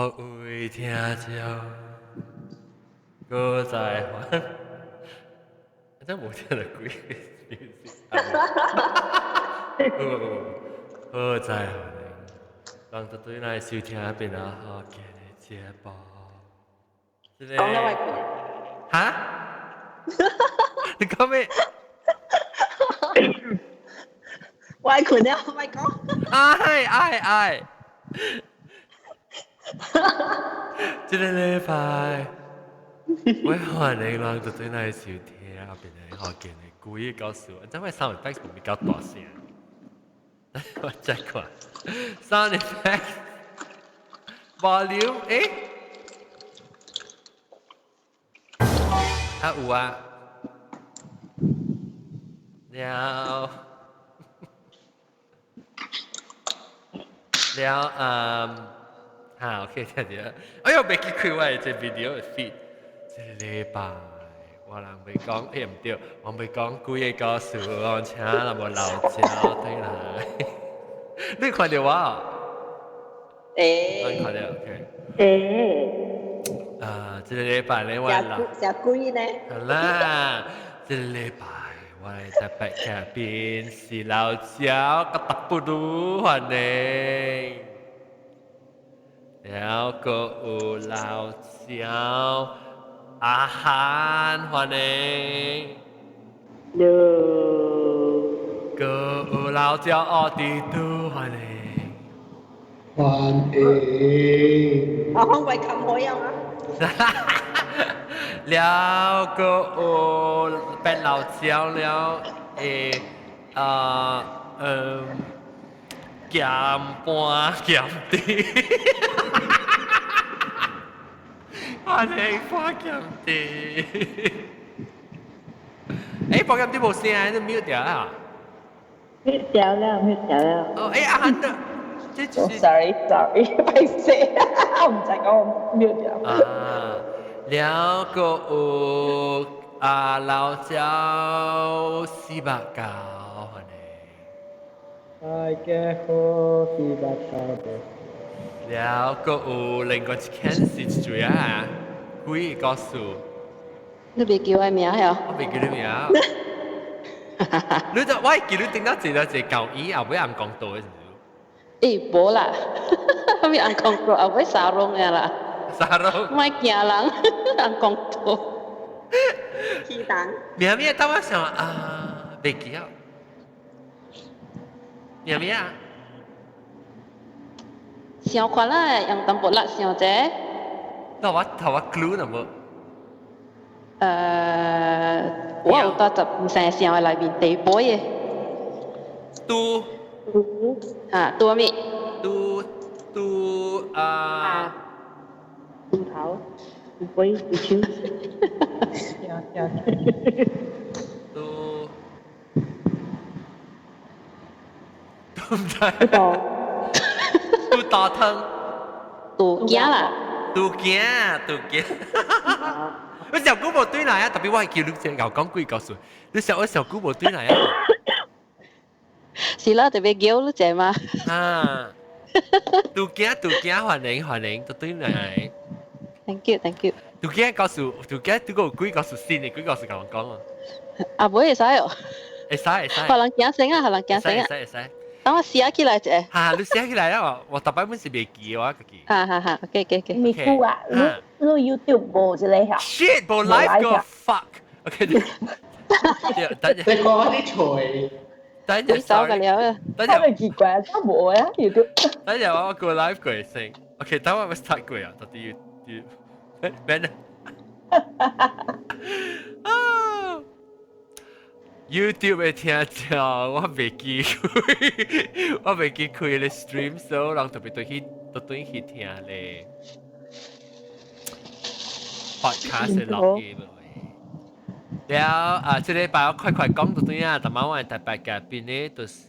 我有听着，搁再还。真冇聽到鬼嘅 music。好在何年，人就對咱收聽變啊好嘅節目。講啦，喂，嚇？你講咩？喂，困了，喂講。哎！這個禮拜，我歡迎人就對咱收聽變啊好嘅鬼告訴我，因為 sound effects 比較大聲。我 check 過 sound effects volume 有啊，OK 聽到。哎呦，未記開我這 video 嘅 feed，這個禮拜我人未講，唔對，我未講鬼嘅告訴我，請人無老鳥對來。你看到我？你看到 OK。這個禮拜咧，我食鬼呢？好啦，這個禮拜我特別嘉賓是老焦個特布魯歡迎，แล้วก็老焦阿涵歡迎，個老焦奧迪都歡迎，歡迎。我講喂咁好樣啊！แล้วก็เป็น老焦แล้ว鹹半鹹啲，歡迎半鹹啲。半鹹啲冇聲，都 mute 掉啦。mute 掉了。哦，阿涵的，這就是。sorry，不好意思，我唔使講，我 mute 掉。แล้วก็老焦四百九。大家好，四百九的。แล้วก็另外一件事做啊，鬼告訴。你未叫我名呀？我未叫你名。你就我叫你頂到一個舊椅，後尾暗講到嘅。無啦，我咪按講到，後尾沙龍呀啦。沙龍。唔係驚人，按講到。雞蛋。名咩？等我想未記啊。名咩啊？想看啦，用淡薄啦，想者。頭我 clue 有冇？我有到十唔成想喺裏邊地杯嘅。都多咩？都豬頭，豬杯，豬手。都唔知。都大湯。都驚啦。都驚。我小姑無對來啊，特別我係叫你隻牛講鬼告訴你，我小姑無對來啊。是啦，特別叫你隻嘛。都驚，歡迎，都對來。Thank you。都驚告訴，都個鬼告訴先，鬼告訴同我講啊。會使哦。會使。可能驚醒啊。會使。等我寫起來啫。你寫起來啦，我大擺本是未記我自己。OK。咪估啊，你 YouTube 冇之類嚇。Shit，冇 live 個 fuck。OK。等陣。你講啲錘。等陣。手嘅了啊。真係奇怪，真冇啊 YouTube。等陣我個 live 過先。OK，等我 start 過啊，到底要咩？YouTube 嘅聽着，我未記開咧 stream，所以人特別對去聽咧。podcast 嘅錄音了，這禮拜我快講到對啊，但係我係特別嘉賓咧，就是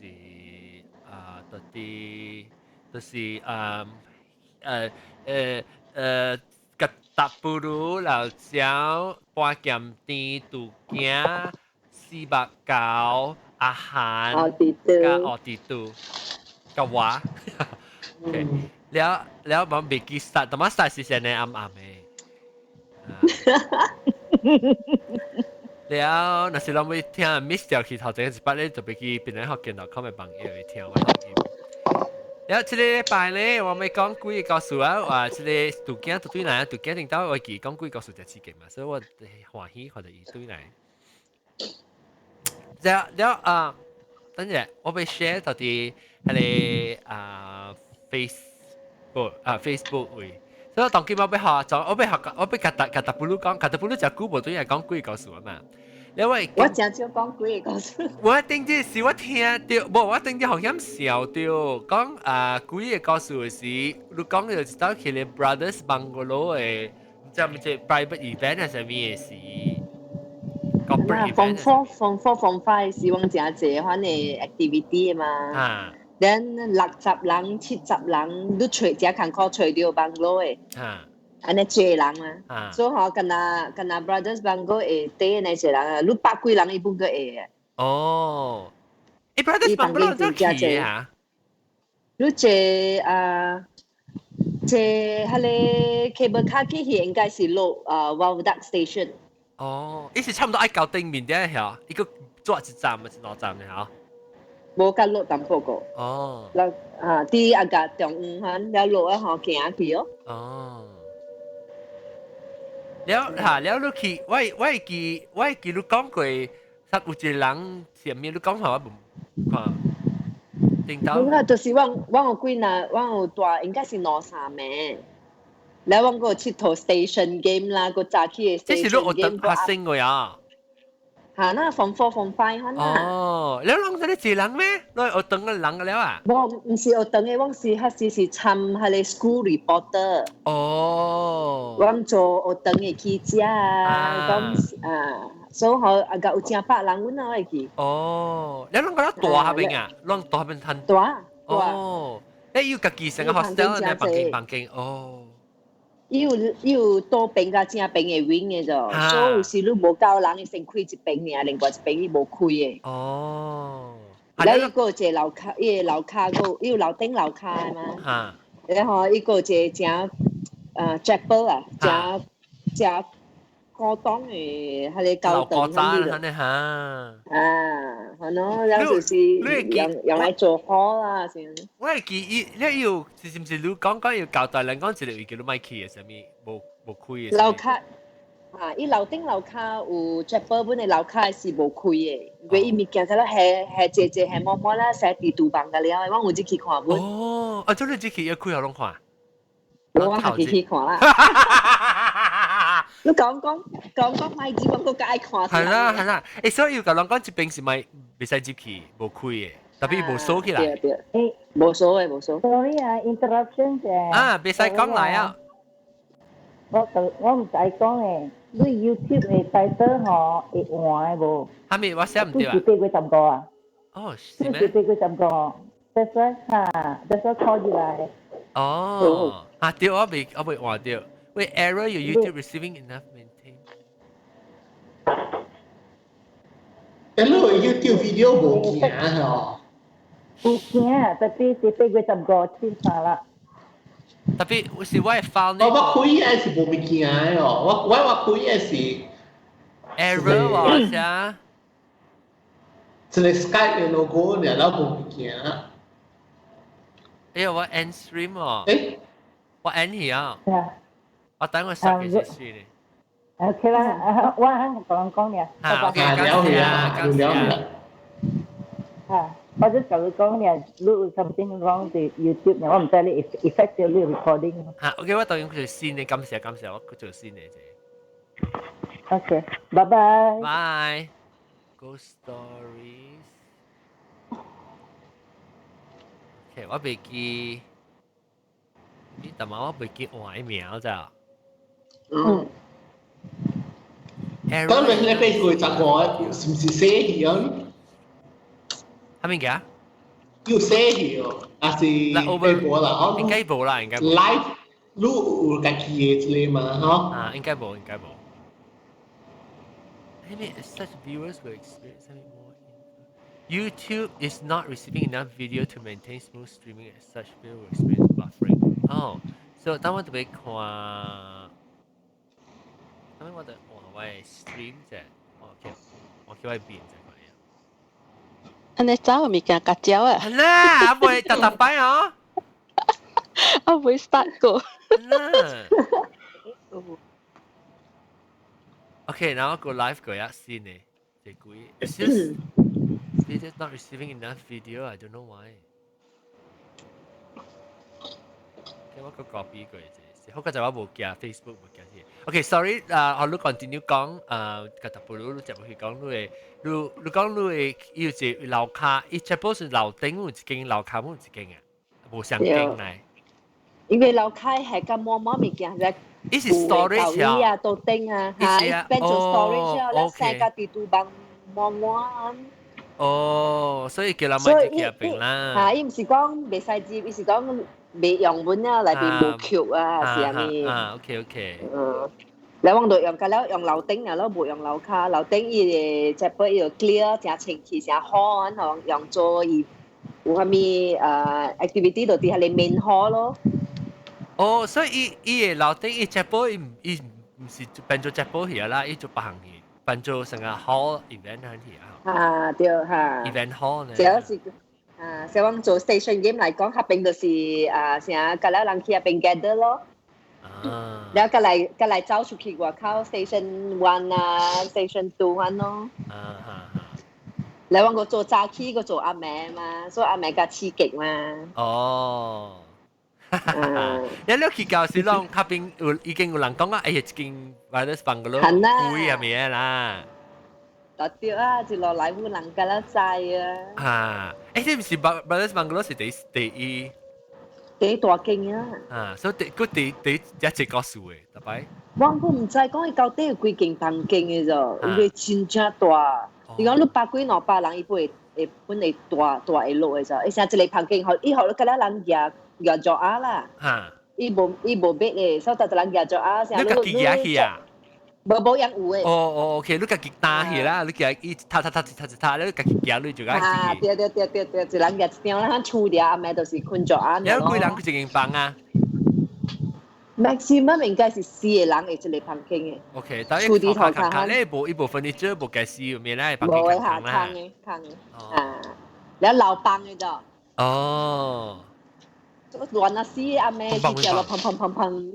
個特布魯老焦半鹹甜杜驚490阿涵加奧迪杜個我。OK， แล้วมัน未記 start，但係 start 時陣咧暗暗嘅。แล้ว那時เรา會聽 miss 掉佢頭前一筆咧，就俾佢變咗學見到佢咪朋友去聽我錄音。แล้ว這個禮拜咧，我咪講幾個故事啊，話這個杜景對對嚟，杜景聽到我記講幾個故事就刺激嘛，所以我歡喜佢哋一對嚟。แล้ว等陣我被 share 到啲係Facebook 會，所以當今我被學就我被格布魯講，格布魯就古無對人講幾個故事啊嘛。因為我真少講幾個故事。我頂陣時我聽到，無我頂陣好險笑到，講幾個故事嘅時，你講就知道佢哋 Brothers Bungalow 嘅，即係 private event 係什麼嘅事。form 5是往正濟款嘅 activity 嘛。then 60人、70人，你找只坎坷找到 bungalow 嘅。安尼濟人嘛，所以嗬，跟那 brothers bungalow 會對那些人啊，你百幾人一般個會嘅。哦，brothers bungalow 做幾啊？你坐迄個 cable car 機器應該是落Wawdak station。哦，伊是差唔多愛到對面啲係，一個坐一站還是兩站嘅嗬？無甲落淡薄個。哦。啲阿個中間了落啊，嗬行去哦。哦。แล้วลูกขี่ไว้กี่ลูกก้องกุยสักอุจหลังเสียมีลูกก้องหอบุ๋ม定到。我就是我有幾那我有大應該是2-3名，แล้ว我個佚佗 station game 啦，個早起嘅 station game。即是你學等發生嘅呀？嚇，那 form 4 form 5款啊。哦，แล้วลองจะได้幾人咩？你學等嘅人แล้ว啊？我唔是學等嘅，我是嗰時是參迄個 school reporter。哦。我做學等嘅記者啊，咁所以我啊個有成百人，阮會去。哦，แล้วลองก็ตัว下邊啊，ลองตัว下邊ทัน。大。哦，你要自己成個 hostel 呢？房間哦。有多邊甲正邊嘅 wing 嘅啫，所以有時你無夠人，你先開一邊爾，另外一邊伊無開嘅。哦。แล้วอีก個一個樓卡，伊個樓卡個，伊有樓頂樓卡嘅嘛。然後一個一個正chapel 啊，正高檔嘅迄個高檔嗰啲咯。係咯，有時是用來做好啦先。我係記你要是唔是你講要交代人講一個月叫你買起嘅，什麼無開嘅。樓卡伊樓頂樓卡有 chapel 本嘅樓卡是無開嘅，因為伊物件睇啦係姐姐係摸摸啦，寫地圖板㗎了，我有只去看本。哦，即你只去要開好攏看。我下期去看啦。你講買紙我個愛看。係啦，所以要甲人講一邊是咪袂使入去無開嘅，特別無鎖起來。對，無鎖嘅無鎖。Sorry interruption 啫。袂使講來啊。我唔使講誒，你 YouTube 嘅 title 嗬會換嘅無？係咪我寫唔對啊？都是幾十個啊？哦，是咩？都是幾十個。That's why that's why call you 來。哦，對，我未換掉。喂 ，error your YouTube receiving enough maintain。YouTube video 無見啊！有見，特別是幾十個千下啦。特別是我係 found 呢。我開嘅是無物件哦，我開嘅是 error 喎，先。一個 Skype 嘅 logo 呢，然後無物件。我 end stream 喎。我 end 去啊。我等我10幾時呢？OK 啦，我喺同人講嘅。OK，感謝。我只同你講嘅，你有 something wrong with YouTube 我唔知你 effectively recording。OK，我當然佢先你感謝，我佢做先嚟啫。OK，拜拜。Bye。Ghost stories。OK，我未記，但係我未記換名咋。咁你喺 Facebook 集我是唔是寫去啊？係咪嘅？要寫去哦，還是微博啦？應該冇啦，應該冇。 Live 你有家己嘅之類嘛？嗬？應該冇。Maybe such viewers will experience something more. YouTube is not receiving enough video to maintain smooth streaming as such. People will experience buffering. 哦，所以当我特别看，当我的我 stream 啫，我叫我變啫佢啊。安尼走咪驚甲蕉啊，係啦，阿妹特擺哦，啊會 start 過。係啦。OK，然後個 live 嗰一先呢，就估 it's just it is not receiving enough video. I don't know why. 我個 copy 佢啫，好嘅就我冇加 Facebook 冇加啲。OK，sorry，我都 continue 講，個特步你就去講你講你要是樓卡，一隻波是樓頂冇一間，樓卡冇一間啊，冇相間嚟。因為樓卡係咁冇物件啫。呢是 storage 啊，到頂啊，嚇，變做 storage 啊，你成個地圖幫冇。哦，所以叫人買隻夾餅啦。嚇，伊唔是講未使接，伊是講未用本啊，裏邊冇橋啊，是咪？OK。你往度用，咁用樓頂啊，冇用樓卡，樓頂伊隻杯要 clear，正清氣，正好，然後用做伊有蝦米activity 度啲係你 main hall 咯。哦，所以伊嘅樓頂伊隻杯伊唔是變做隻杯去啦，伊做白行去，變做成個 hall event 去啊。對嚇。event hall 呢？這是小王做 station game 嚟講，合併就是成個人去入邊 gather 咯。แล้วก็嚟走出去外口 station 1啊 station 2咯。แล้ว我做炸雞，我做阿妹嘛，所以阿妹嘅刺激嘛。哦。有啲去教時咯，下邊已經有人講啊，哎呀，一間 Brothers Bungalow 貴係咪啦？對啊，就落嚟會人㗎啦，知啊。你唔是 Brothers Bungalow 是第一大間啊。所以第一隻個數嘅，特別。我唔知講佢到底有幾間房間嘅啫，因為真正大。如果你百幾200人，伊本嚟大嘅路嘅啫，而且一個房間以後你㗎啦人夾咗啊啦。伊無別嘅，所以就人夾咗啊。你自己夾去啊？冇人有嘅。OK，你自己打去啦，你夾伊踏，你自己夾你就夾去。對，就人夾一張啦，厝裡阿妹就是困咗啊。有幾人佢一間房啊？maximum 應該是4個人嘅一個房間嘅。OK，但係一看咧，一部分你做冇計事，咩咧？房間冇啦，坑嘅。แล้ว樓房嘅啫。哦。亂啊死阿妹，佢叫我砰。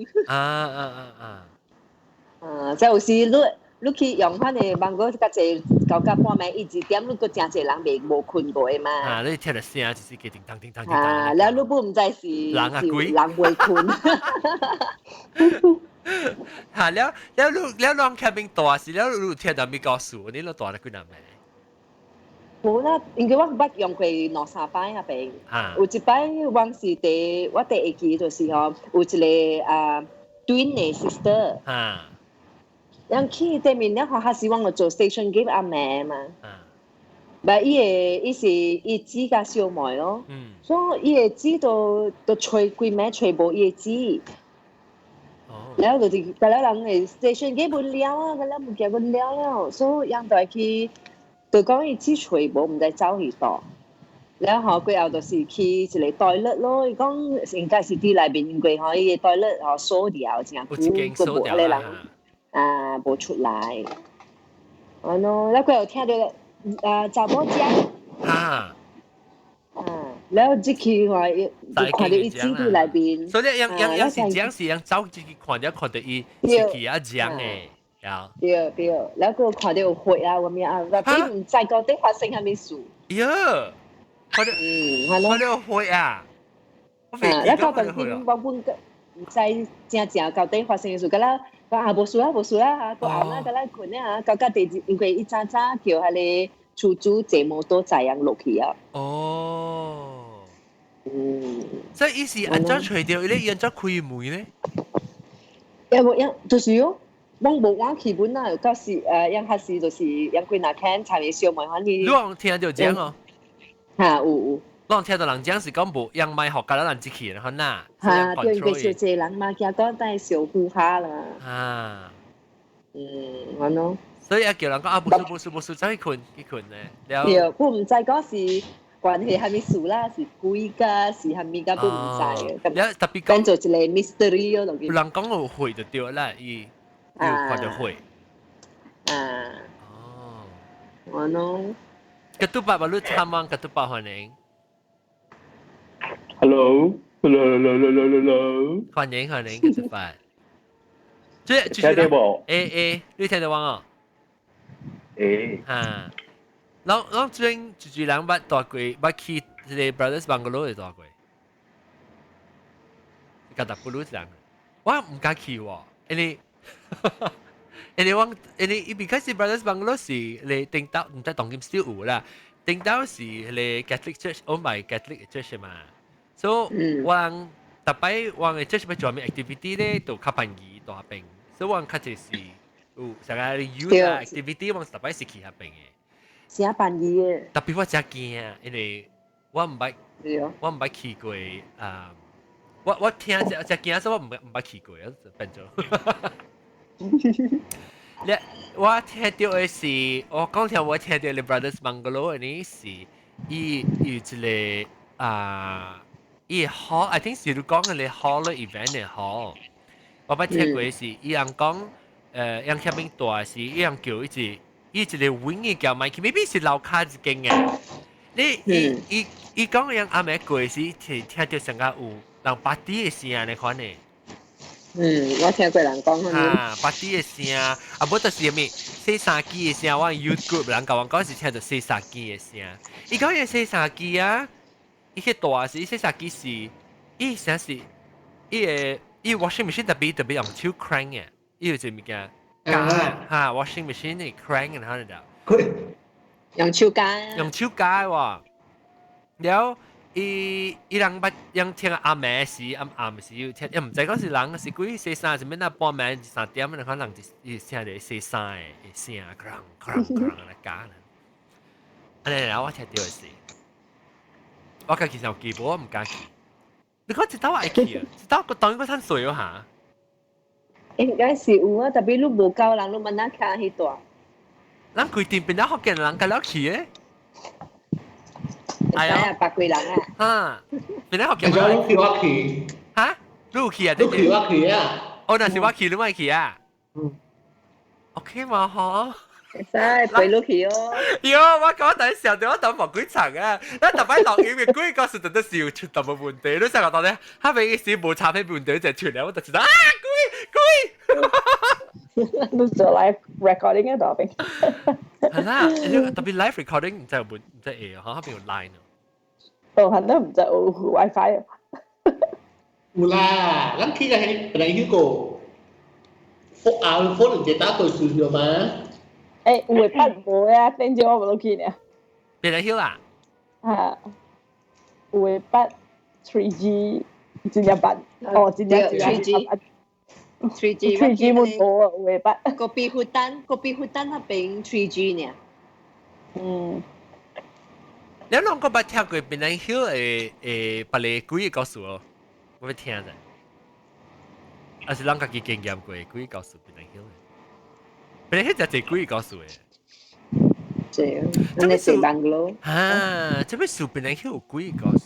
即係有時你去用翻嚟，萬個較濟9到半暝1、2點，你個真濟人冇困過嘅嘛。你聽到聲就是叫叮當。แล้ว你唔知是人啊鬼，人未困。แล้วลองแค่เป็นตัวสิแล้วรู้聽到咩告訴你攞ตัว幾難咩？冇啦，因為我捌用過2-3擺那邊。有一擺我是我第一期就是有一個twin 嘅 sister。人去對面咧，學希望我做 station game 阿妹嘛。但伊姊甲小妹咯。所以伊個姊都吹幾暝吹無伊個姊。然後就是個人嘅 station game 無聊啊，個人唔見無聊了，所以人就去。就講伊只吹無，唔知走去倒。然後過後就是去一個 toilet 咯。伊講應該是啲內邊因為伊個 toilet 鎖掉，正久個無咧人無出來。咯，然後過後聽到查某講。然後即去話，看到伊只啲內邊。所以有時講是人走進去看到伊是去啊講誒。對，然後佢看到有血啊咁樣啊，但唔知到底發生係咩事。看到血啊！然後到陣時我本唔知正到底發生嘅事，咁啦，講無事啦嚇，個後啦，咁啦困咧嚇，到第二因為一早叫係你出租坐摩托載人落去啊。所以伊是安怎吹掉？你安怎開門呢？就是喲。我冇玩劇本啦，嗰時因下時就是因佢那聽柴嘅小妹可以。你有聽到講哦？有。你聽到人講是講無人賣學教人自己可能。對，佢小姐人嘛，驚講都係小顧客啦。我咯。所以叫人講不輸，走去困呢。對，我唔知嗰時關係係咪數啦？是貴㗎，是係咪㗎都唔知嘅。咁特別講做一個 mystery 咯，有人講有會就對啦，伊有看到會。哦，我喏。ketupat baru tamang ketupat honing. Hello, hello, hello, hello, hello. 歡迎 ketupat. 聽到冇？你聽到我？嚇，我最近住兩筆大貴，捌去啲 Brothers Bungalow 嘅大貴，個大布魯這樣，我唔敢去喎，因為because Brothers Bungalow 是你頂到唔知當今 still 有啦，頂到是你 Catholic Church，owned by Catholic Church 嘛，所以我特別我嘅 church 要做咩 activity 咧，就較便宜大邊，所以我較就是有成個 youth activity，我特別是去下邊嘅。是啊，辦意嘅。特別我真驚，因為我唔捌去過我聽真驚，所以我唔捌去過，變咗。我聽到嘅是，我講聽我聽到嘅 Brothers Bungalow 呢是，伊有一個伊 hall，I think 是你講嘅 hall 嘅 event 嘅 hall。我捌聽過是，伊人講人下面大是，伊人叫一個 wing 嘅叫咪，maybe 是樓卡一間嘅。伊講人阿妹過是，聽到成個有人party嘅聲嚟看嘅。我聽過人講party 嘅聲，無就是咩洗衫機嘅聲，我 YouTube 人甲我講是聽到洗衫機嘅聲。伊講嘅洗衫機啊，伊迄大是洗衫機是，伊聲是伊 washing machine 特別用手 crank 嘅，伊有一物件washing machine 嘅 crank 然後就用手加喎，然後伊人聽阿妹時暗時要聽，又唔知嗰時人是幾洗衫，是咩那半暝3點，可能就聽到洗衫嘅聲，crang 來講。安尼啦，我聽到嘅是，我家己就記無，我唔敢去。你講一道愛去啊？一道個當然個趁水嚇。應該是有啊，特別你無夠人，你問哪卡去大？咱規定變咗福建人，敢了去咧？係啊，百幾人啊！變咗福建人。人。你去我去。嚇？你有去啊？你去我去啊？哦，那是我去，你咪去啊？OK 嘛，嗬。使陪你去哦。喲，我講第一時候對我等冇幾層啊！咱特擺落影嘅幾個時陣都笑出特冇問題，你成個當咧，後尾嘅時冇插喺問題就出嚟，我就知道你做 live recording 嘅度邊？係啦，特別 live recording 唔真係唔真係嚇，後邊有 line 啊。哦，係都唔就有 WiFi 啊。有啦，咱去係嗰個phone 人打對數咗嘛？誒，會不會啊？聽住我冇錄見啊。別嚟曉啦。會不 3G 真日版，哦，真日 3G 冇冇啊，會不。個壁虎蛋那邊 3G 呢？你兩個捌聽過別嚟曉誒別嚟幾個告訴我，我要聽啫。還是兩個經驗過幾個告訴別嚟曉嘅。別嚟曉就係幾個告訴嘅。這邊是Bungalow。這邊是別嚟曉有幾個告訴。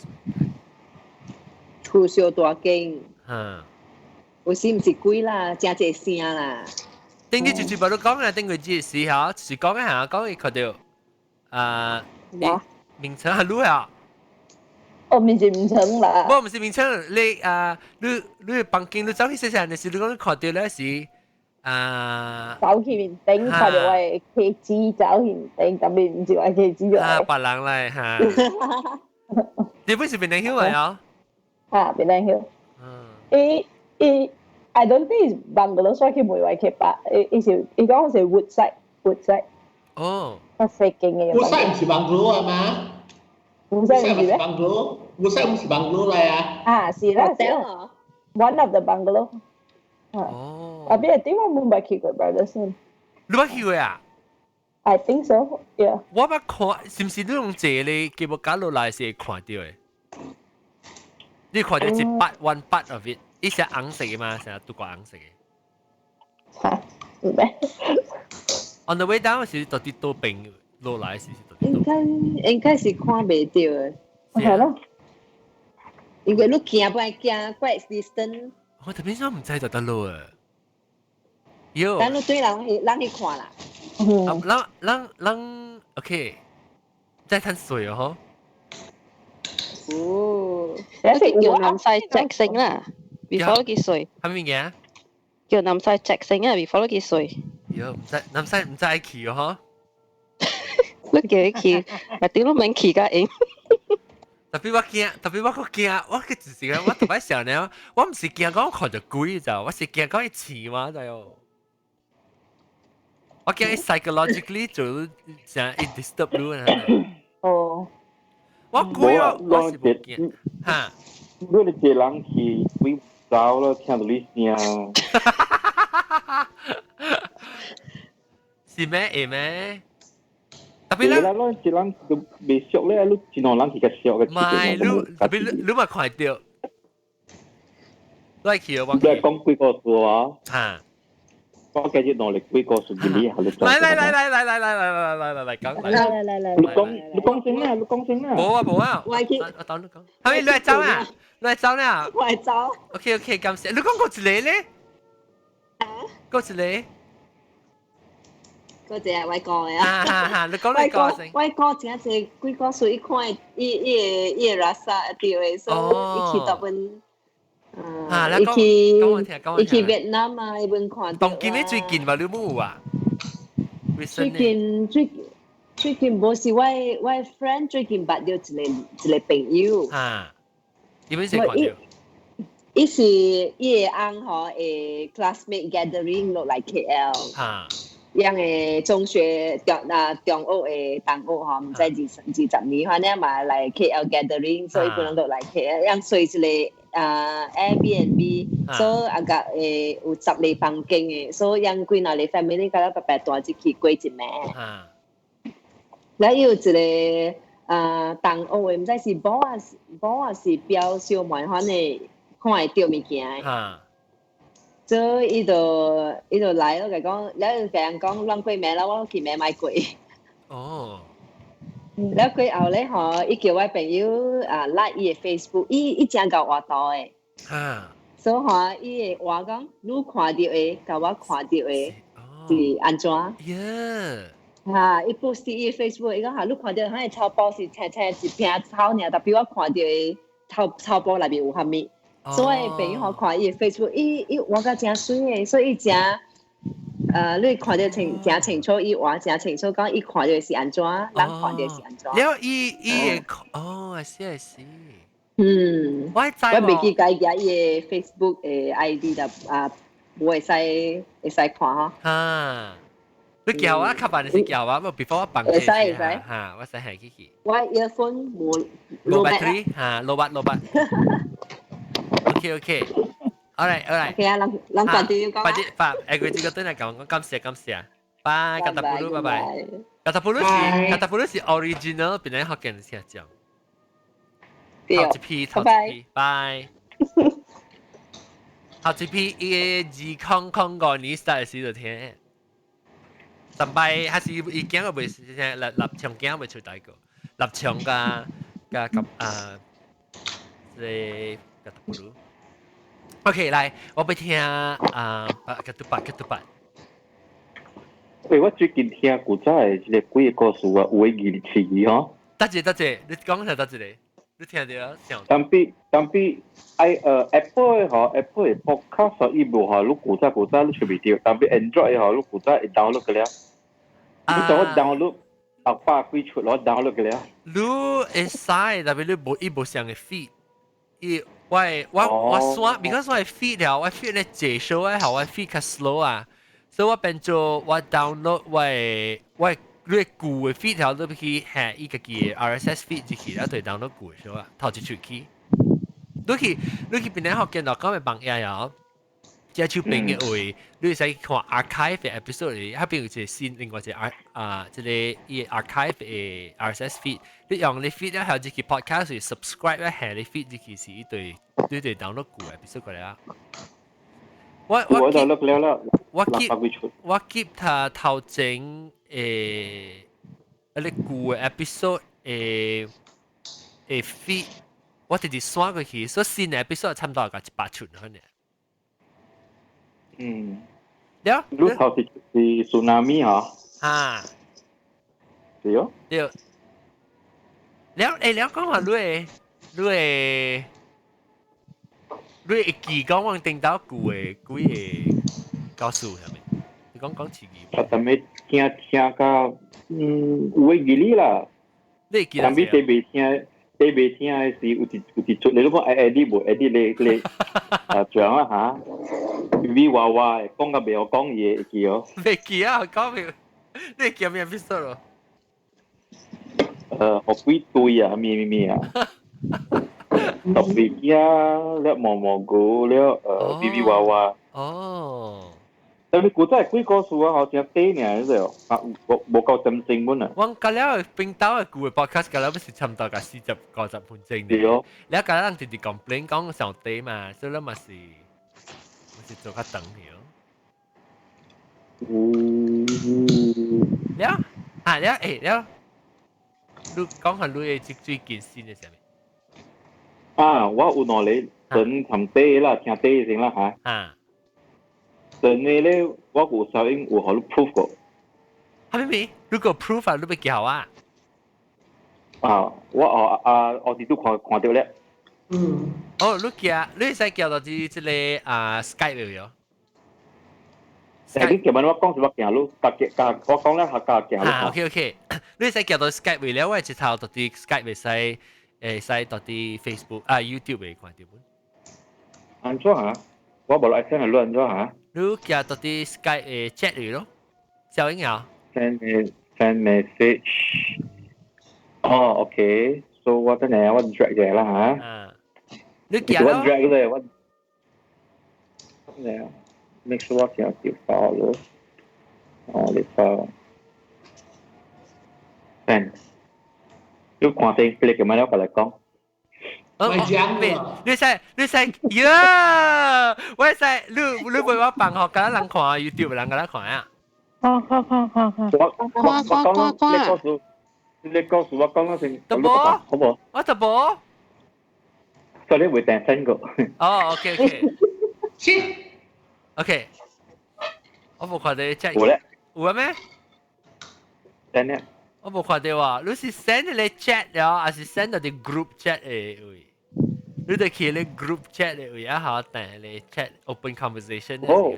厝小大間。有時唔是貴啦，真濟聲啦。頂日就冇得講啊，頂日只時候就是講一下，講伊看到名稱係錄啊。哦，名稱啦。唔是名稱，你房間你走去洗衫嘅時，你講看到咧是走去面頂，看到我嘅機走去頂，特別唔是我嘅機嚟。別人嚟嚇。你本是邊頂曉嚟啊？邊頂曉。I don't think it's bungalow, so I can move like it, but it's講係 woodside. 哦。我識嘅嘢。woodside 唔是 bungalow 啊嘛？woodside 唔是 bungalow，woodside 唔是 bungalow 嚟啊？是啦，係啊。One of the bungalow。哦。啊，邊個點解冇買去過 brothers 先？你冇去過啊 ？I think so, yeah。我冇看，是唔是你用這咧？基本搞落來是會看到嘅。你看到一one part of it。伊是紅色嘅嘛，成日都講紅色嘅。唔咩 On the way down 是到底多邊落來時應該是看袂到嘅，係咯，因為你行不係行 great distance，我特別想唔知就得咯喲。等你對人去看啦。人 OK， 再睇水哦。哦，叫南西隻星啦，before 你幾歲？係咪嘅？叫南西隻星啊，before 你幾歲？喲，唔使去哦。你叫佢去，咪點都免去㗎應。特別我驚，我嘅自己我特別想呢，我唔是驚講看到鬼咋，我是驚講伊似嘛咋喲。我驚伊 psychologically 就成伊 disturb 你啊。哦，我鬼啊，我是冇驚嚇。你哋一人去鬼走咯，聽到你聲。是咩？係咩？特別啦，你一人就未熟咧，你一兩人去較熟嘅。唔係，你咪看到。你去啊？你係講幾個數啊？嚇！我繼續努力幾個數俾你，係你做。嚟，講嚟。你講聲啦，你講聲啦。冇啊。我等你講。係咪你係走啊？你係走咧？我係走。OK， 感謝。你講過一個咧？過一個。嗰隻係偉哥嘅啊！你講你個先。偉哥真係幾個歲，看伊個拉薩掉嘅，所以伊去到本，伊去越南啊，伊本看到。當今呢最近嘛，你冇啊？最近冇是我 friend 最近捌到一個朋友。點樣先看到？伊是伊個翁吼誒 classmate gathering 落來 KL。因為中學中學嘅同學吼，唔知20年，反正嘛來 KL gathering，所以不能落來 KL，讓睡一個Airbnb，所以啊個有10個房間嘅，所以讓幾那個 family 甲咱白帶一起過一暝。然後有一個同學嘅，唔知是某啊是表小妹款嘅，看會到物件。所以伊就來咯，佢講，然後佢講亂過名啦，我去名買過。哦。然後佢後咧吼，伊叫我朋友like 伊嘅 Facebook，伊真夠活到誒。所以吼，伊嘅話講，你看到誒，甲我看到誒，是安怎？伊 post 伊嘅 Facebook，伊講嚇，你看到迄個草包是青青一片草爾，但比我看到誒草包內面有蝦米？所以朋友好看伊 Facebook， 伊畫個真水誒，所以伊真你看到真清楚，伊畫真清楚，講伊看到是安怎，人看到是安怎。然後伊I see。我未記解伊嘅 Facebook 誒 ID 就會使看吼。你叫我吸辦你先叫我，我 before 我綁起嚇，我使係去。我 earphone 冇 low battery 嚇，low bat。OK， alright。OK 啊，諗快啲要講。快啲發，agree 個對嚟講，感謝，拜，kata bye。kata pulu 是 original，變嚟學嘅人先講。頭一批，拜。頭一批2005年start 嘅時就聽。上擺還是已經未立場經未出大個，立場個kata pulu。OK， 來，我要聽ketupat。我最近聽古早嘅一個幾個故事啊，有個疑似吼。得謝，你講下得謝你，你聽到想。但比Apple 嘅 Apple 嘅 podcast 伊無嚇，你古早你出未到，但比 Android 嘅嚇，你古早會 download 嘅了。你就我 download 600幾出，我 download 嘅了。你會使，但係你無上嘅 feed。我刷，because 我係 feed 了，我 feed 咧接收咧，後我 feed 較 slow 啊，所以我變做我 download 我你舊嘅 feed 條都去下伊家己嘅 RSS feed 入去，然後對 download 舊嘅數啊，頭一出去，你去邊咧學見到講嘅網頁啊，即係手邊嘅位，你使看 archive 嘅 episode 嚟，下邊有一個新另外一個即係伊 archive 嘅 RSS feed。你用你 feed 咧，後一期 podcast 去 subscribe 咧，下你 feed 呢期是一對 download 舊嘅 episode 過嚟啊。我 download 了啦，我 keep 佢頭前你舊嘅 episode feed，我直接刷過去，所以新嘅 episode 差唔多係100出可能。了，你頭是 tsunami 嚇？啊，對哦。了，了講下你會記講我聽到幾個告訴係咪？你講自己。我但係聽個有會記哩啦。你記得？但係你未聽嘅是有一出，你都講edit 冇edit你像啊嚇，V 娃娃講個未有講嘢記哦。未記啊，講未，你記咩 episode 咯？學幾對啊？咩啊？特別啊，了蘑菇了，V 娃娃。哦。但係古仔幾個數啊？好似低呢，呢度啊，冇夠正正本啊。我今日冰島嘅舊嘅 podcast，今日不是差唔多嘅40-50分鐘嘅。係哦。你今日人直直 complain 講上低嘛，所以咪是做較長嘅。了啊了了，你講下你嘅最近新嘅係咪？啊，我有攞你等尋低啦，聽低先啦嚇。啊。等你咧，我有收音有好 proof 過。係咪？如果 proof 啊，你咪叫啊。啊，我哋都看到咧。哦，你使叫到啲即係Skype 嚟咗。你叫乜？我講是我行路，我講咧係行路。OK，你使叫到 Skype 嚟了，我直頭到啲 Skype 會使到啲 Facebook YouTube 嚟看到本。安怎啊？我冇來聽係亂咗嚇。你叫到啲 Skype chat 嚟咯，小英啊。send message。哦，OK，so 我等下我 drag 嘅啦嚇。你叫我 drag 咧，我咧 make sure 我條file 咯。哦，你 file。send。你看定 click 嘅咩？我嚟講。你使呀！我使你為我辦學㗎，人看 YouTube 人㗎看啊。看。你告訴我講嗰陣，得冇？好冇？我得冇。所以你會訂新個。哦，OK。先。OK。我冇看到你 chat。有咧。有咩？真咧。我冇看到喎，你是 send 你 chat 了，還是 send 到啲 group chat 誒位？你哋去你 group chat 誒位啊，好等你 chat open conversation 哦，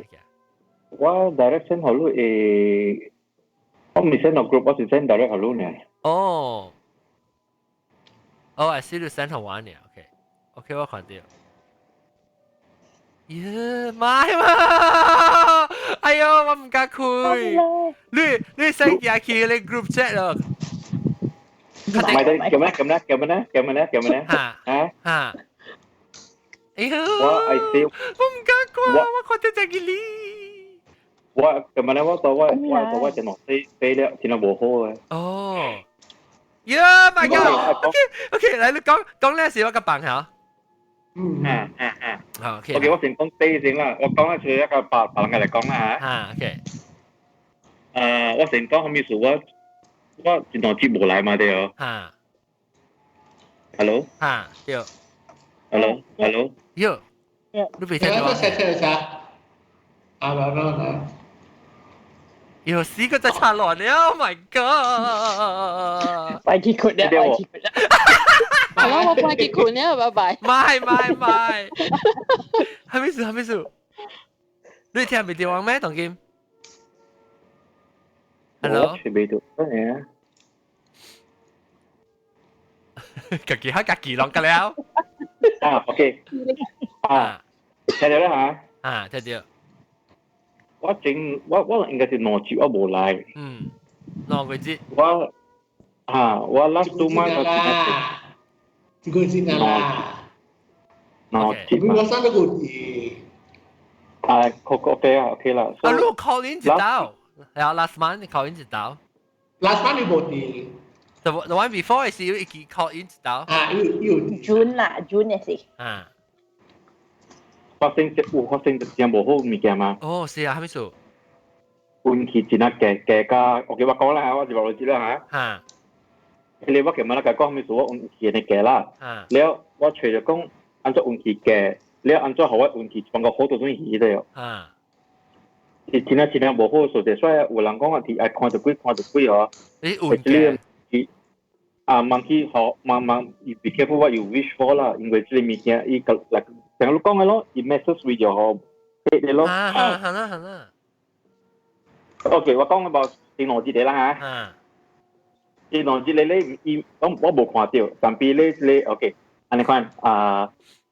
我 direct send 好咯誒，我唔係 send 到 group，我是 send direct 好咯呢。哦，I see 你 send 好玩呢，OK，我看到。耶，媽呀！哎呦，我唔敢開。你使入去你 group chat 咯。唔係得，叫咩呢？嚇！哎呦！我 I see， 我唔敢講，我看到隻嘅你。我叫咩呢？我就落飛了，見到冇好嘅。哦。呀，my god！OK，嚟你講呢事我個辦下。好 OK，我先講低先啦，我講一次一個白人嘅嚟講啦嚇。OK。我先講後面數我電腦接冇嚟嘛對哦。Hello。對。Hello。喲。你俾聽到？喲，四個在插落了 ，Oh my god！快啲困啦！好啦，我快啲困啦，拜拜。唔係，係咩事？你聽未電話咩？當劍 ？Hello。未到咩啊？自己啷個了？OK。聽到啦嚇？聽到。我應該是兩節我冇嚟。兩個節。我 last 2 months 啦，3 節啦。我三個月。OK 啦。你 call in 就到，係啊 ，last month 你 call in 就到。Last month 你冇啲。The one before is you call in 就到。June 啦，June 嘅事。發生就冇好物件嘛。哦，是啊，係咪數？運氣真係嘅，OK 我講啦，我就話你知啦嚇。你我今日咧講咩數？運氣嘅嘅啦。แล้ว我除咗講按照運氣嘅，แล้ว按照好嘅運氣，放個好多種嘢都有。真係冇好數嘅，所以有人講話係愛看到鬼嗬。你運嘅。問題好，you be careful what you wish for 啦，因為呢啲物件，依個嚟，正如講嘅咯，it messes with your head 嘅咯。係啦。OK， 我講about 電腦之類啦嚇。電腦之類咧，我冇看到，但係咧 OK， อันนี้看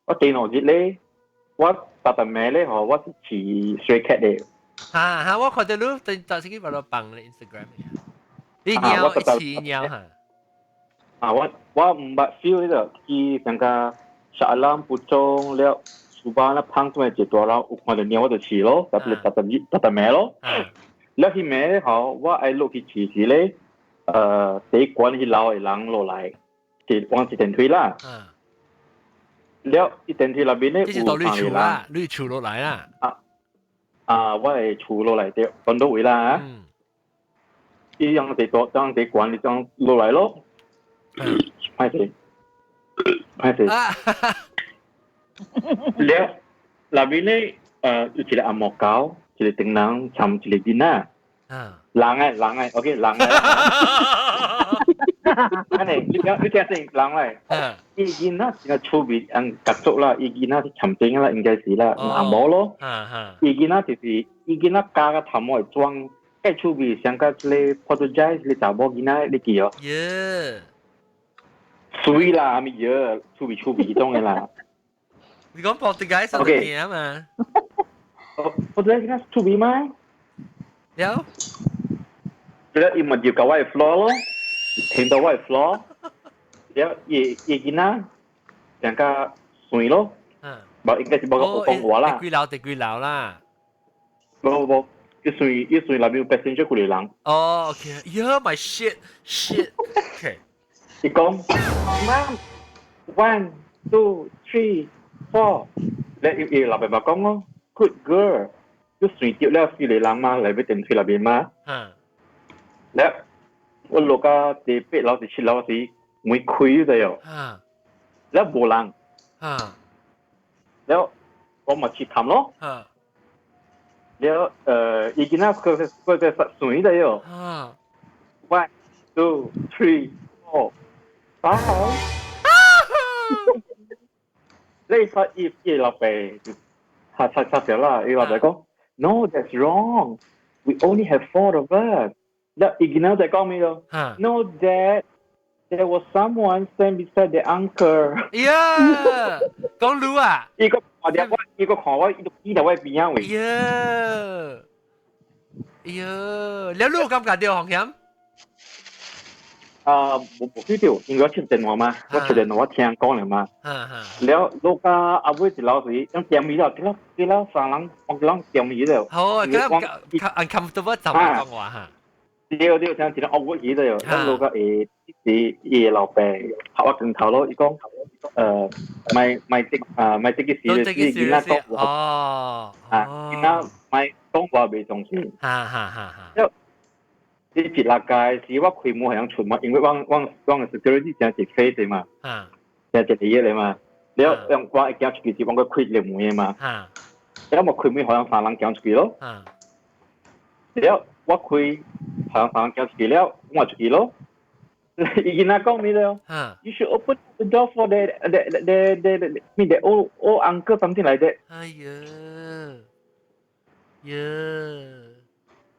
我電腦之類，我特咩咧？我是似 stray cat 嘅。我看到你就自己把它放喺 Instagram 你鳥一起鳥嚇。我唔捌 feel 呢個，佢成個小藍不中了，書包那胖出來一大佬，有看到鳥我就試咯，特咩咯。แล้วที่แม่เขาว่าไอ้ลูกที่ฉี่เลยเด็กกวนที่เราไอ้หลังโลไหลที่วางสิเต็นทุยล่ะแล้วสิเต็นทุยเราเป็นเนี่ยอู่ฟังเลยล่ะลุยชูโลไหลล่ะว่าไอ้ชูโลไหลเดียวตอนดูเวลาที่ยังเด็กตัวยังเด็กกวนที่ยังโลไหล咯ไม่สิแล้วเราเป็นเนี่ยอยู่ที่ละอเมริกาที่ตึงนังทำที่บินน่ะหลังไงโอเคหลังไงอันนี้นี่แค่สิ่งหลังไงอีกินน่ะที่เราชูบีอันกัดโจละอีกินน่ะที่ทำจริงละอินเดียสิละอ่ะหมอโลอีกินน่ะที่อีกินน่ะกาก็ทำไว้จ้วงแค่ชูบีเสียงก็เลยพอตัวใจเลยจับบอกกินน่ะเลยกี่อ่ะเยอะสวยละมีเยอะชูบีตรงไงล่ะ你講波特該是乜嘢嘛？我哋而家出邊嗎？有。แล้วอีมันอยู่กับไว้ฟลอร์咯，聽到ไว้ฟลอร์，แล้วอีกินนะอย่างก็สวย咯，บอก應該是บอก個講話啦。地區樓啦。冇，一歲那邊有 passenger 過嚟人。哦 ，OK，yeah my shit，OK。你講，Mom， 1 2 3 4，แล้วอีเราไปบอก講咯 ，Good girl。ก็สวยเดียวแล้วสิเลยล้างมาเลยไปเต็มที่ระเบียงมาแล้ววันลูกก็เด็กเป็ดเราสิชิลเราสิไม่คุยเลยอ่ะแล้วโบราณแล้วผมมาชิดทำเนาะแล้วอีกินน่าก็จะสวยเลยอ่ะ 1 2 3 4 5แล้วอีเราไปถ้าเสร็จแล้วอีเราไปก็No, that's wrong. We only have 4 of us. That ignore the comment. No, Dad. There was someone stand beside the uncle. Yeah. 講路啊？依個看我依度位邊樣位？Yeah. แล้วลูก咁緊要紅險？冇知道，因為我接電話嘛，我接電話我聽講嚟嘛。แล้วลูกก็เอาไว้ที่เราสิยังเตรียมมีแล้วที่เราสั่งหลัง我เตรียมมีแล้ว好啊，咁 uncomfortable 就係講話嚇。對，聽前我會記得了，咁ลูกก็啲老爸拍我鏡頭咯，伊講ไม่即個事，你見他講話，見他ไม่講話未重視。你撇落街時，我開門係想出嘛，因為我 security 成日飛對嘛，成日嘢嚟嘛，你我一行出去時，我個開了門嘅嘛，แล้ว我開門好像三人行出去咯，แล้ว我開好像三人行出去แล้ว我出去咯，伊見他講咩了 ？You should open the door for the old uncle something like that。哎呀，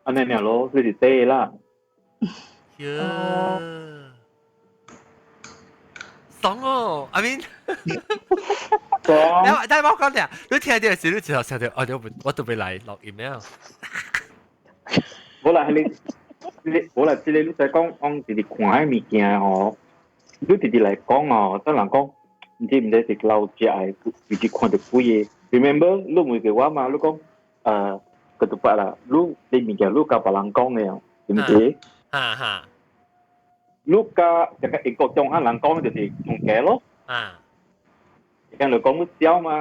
อันนี้咯，你哋爹啦。爽哦 ！I mean， 爽。但係我講咧，你聽到時，你之後想到，我都會嚟落 email。冇啦，冇啦，即係你再講直接看啲物件哦，你直接嚟講哦，得人講唔知是老隻係直接看到鬼嘢。Remember， 你唔會嘅話嘛，你講嗰度乜啦，你物件你教別人講嘅，對唔對？ลูกก็จะอีกจงหันหลังกล้องจะสิตรงแก咯อย่างเรากล้องมือเจ้ามา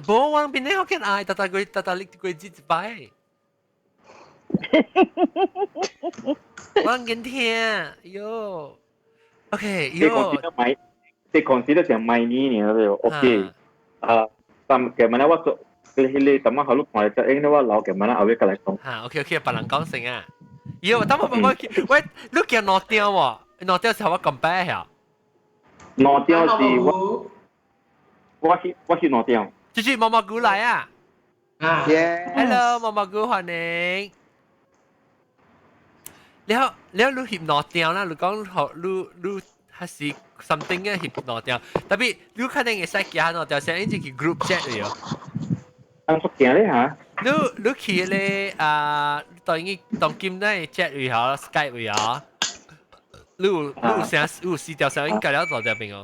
บ่วางเป็นให้เขาแค่อายตากุยจิตไป我今天哟，OK 你consider 成买呢呢了 OK 但嘅問題我做你點樣好錄埋就應該我老嘅問題後尾過來講OK 別人講先啊，喲，等我喂，你見攞掉喎，攞掉時候我咁白呀，攞掉是我是攞掉，就是毛毛菇來啊，Hello 毛毛菇歡迎。แล้วลูหิบนอเตียวนะลูกก็ลูฮัสซี่ something 嘅หิบนอเตียวแต่พี่ลูกคันยังไงใส่กี่นอเตียวใช่ยังจะกี่ group chat เลยอ่ะสุดเก่งเลยฮะลูกขี่เลยตอนนี้ต้องกินได้ chat เลยฮะ Skype เลยฮะลู試掉上應該了多啲邊個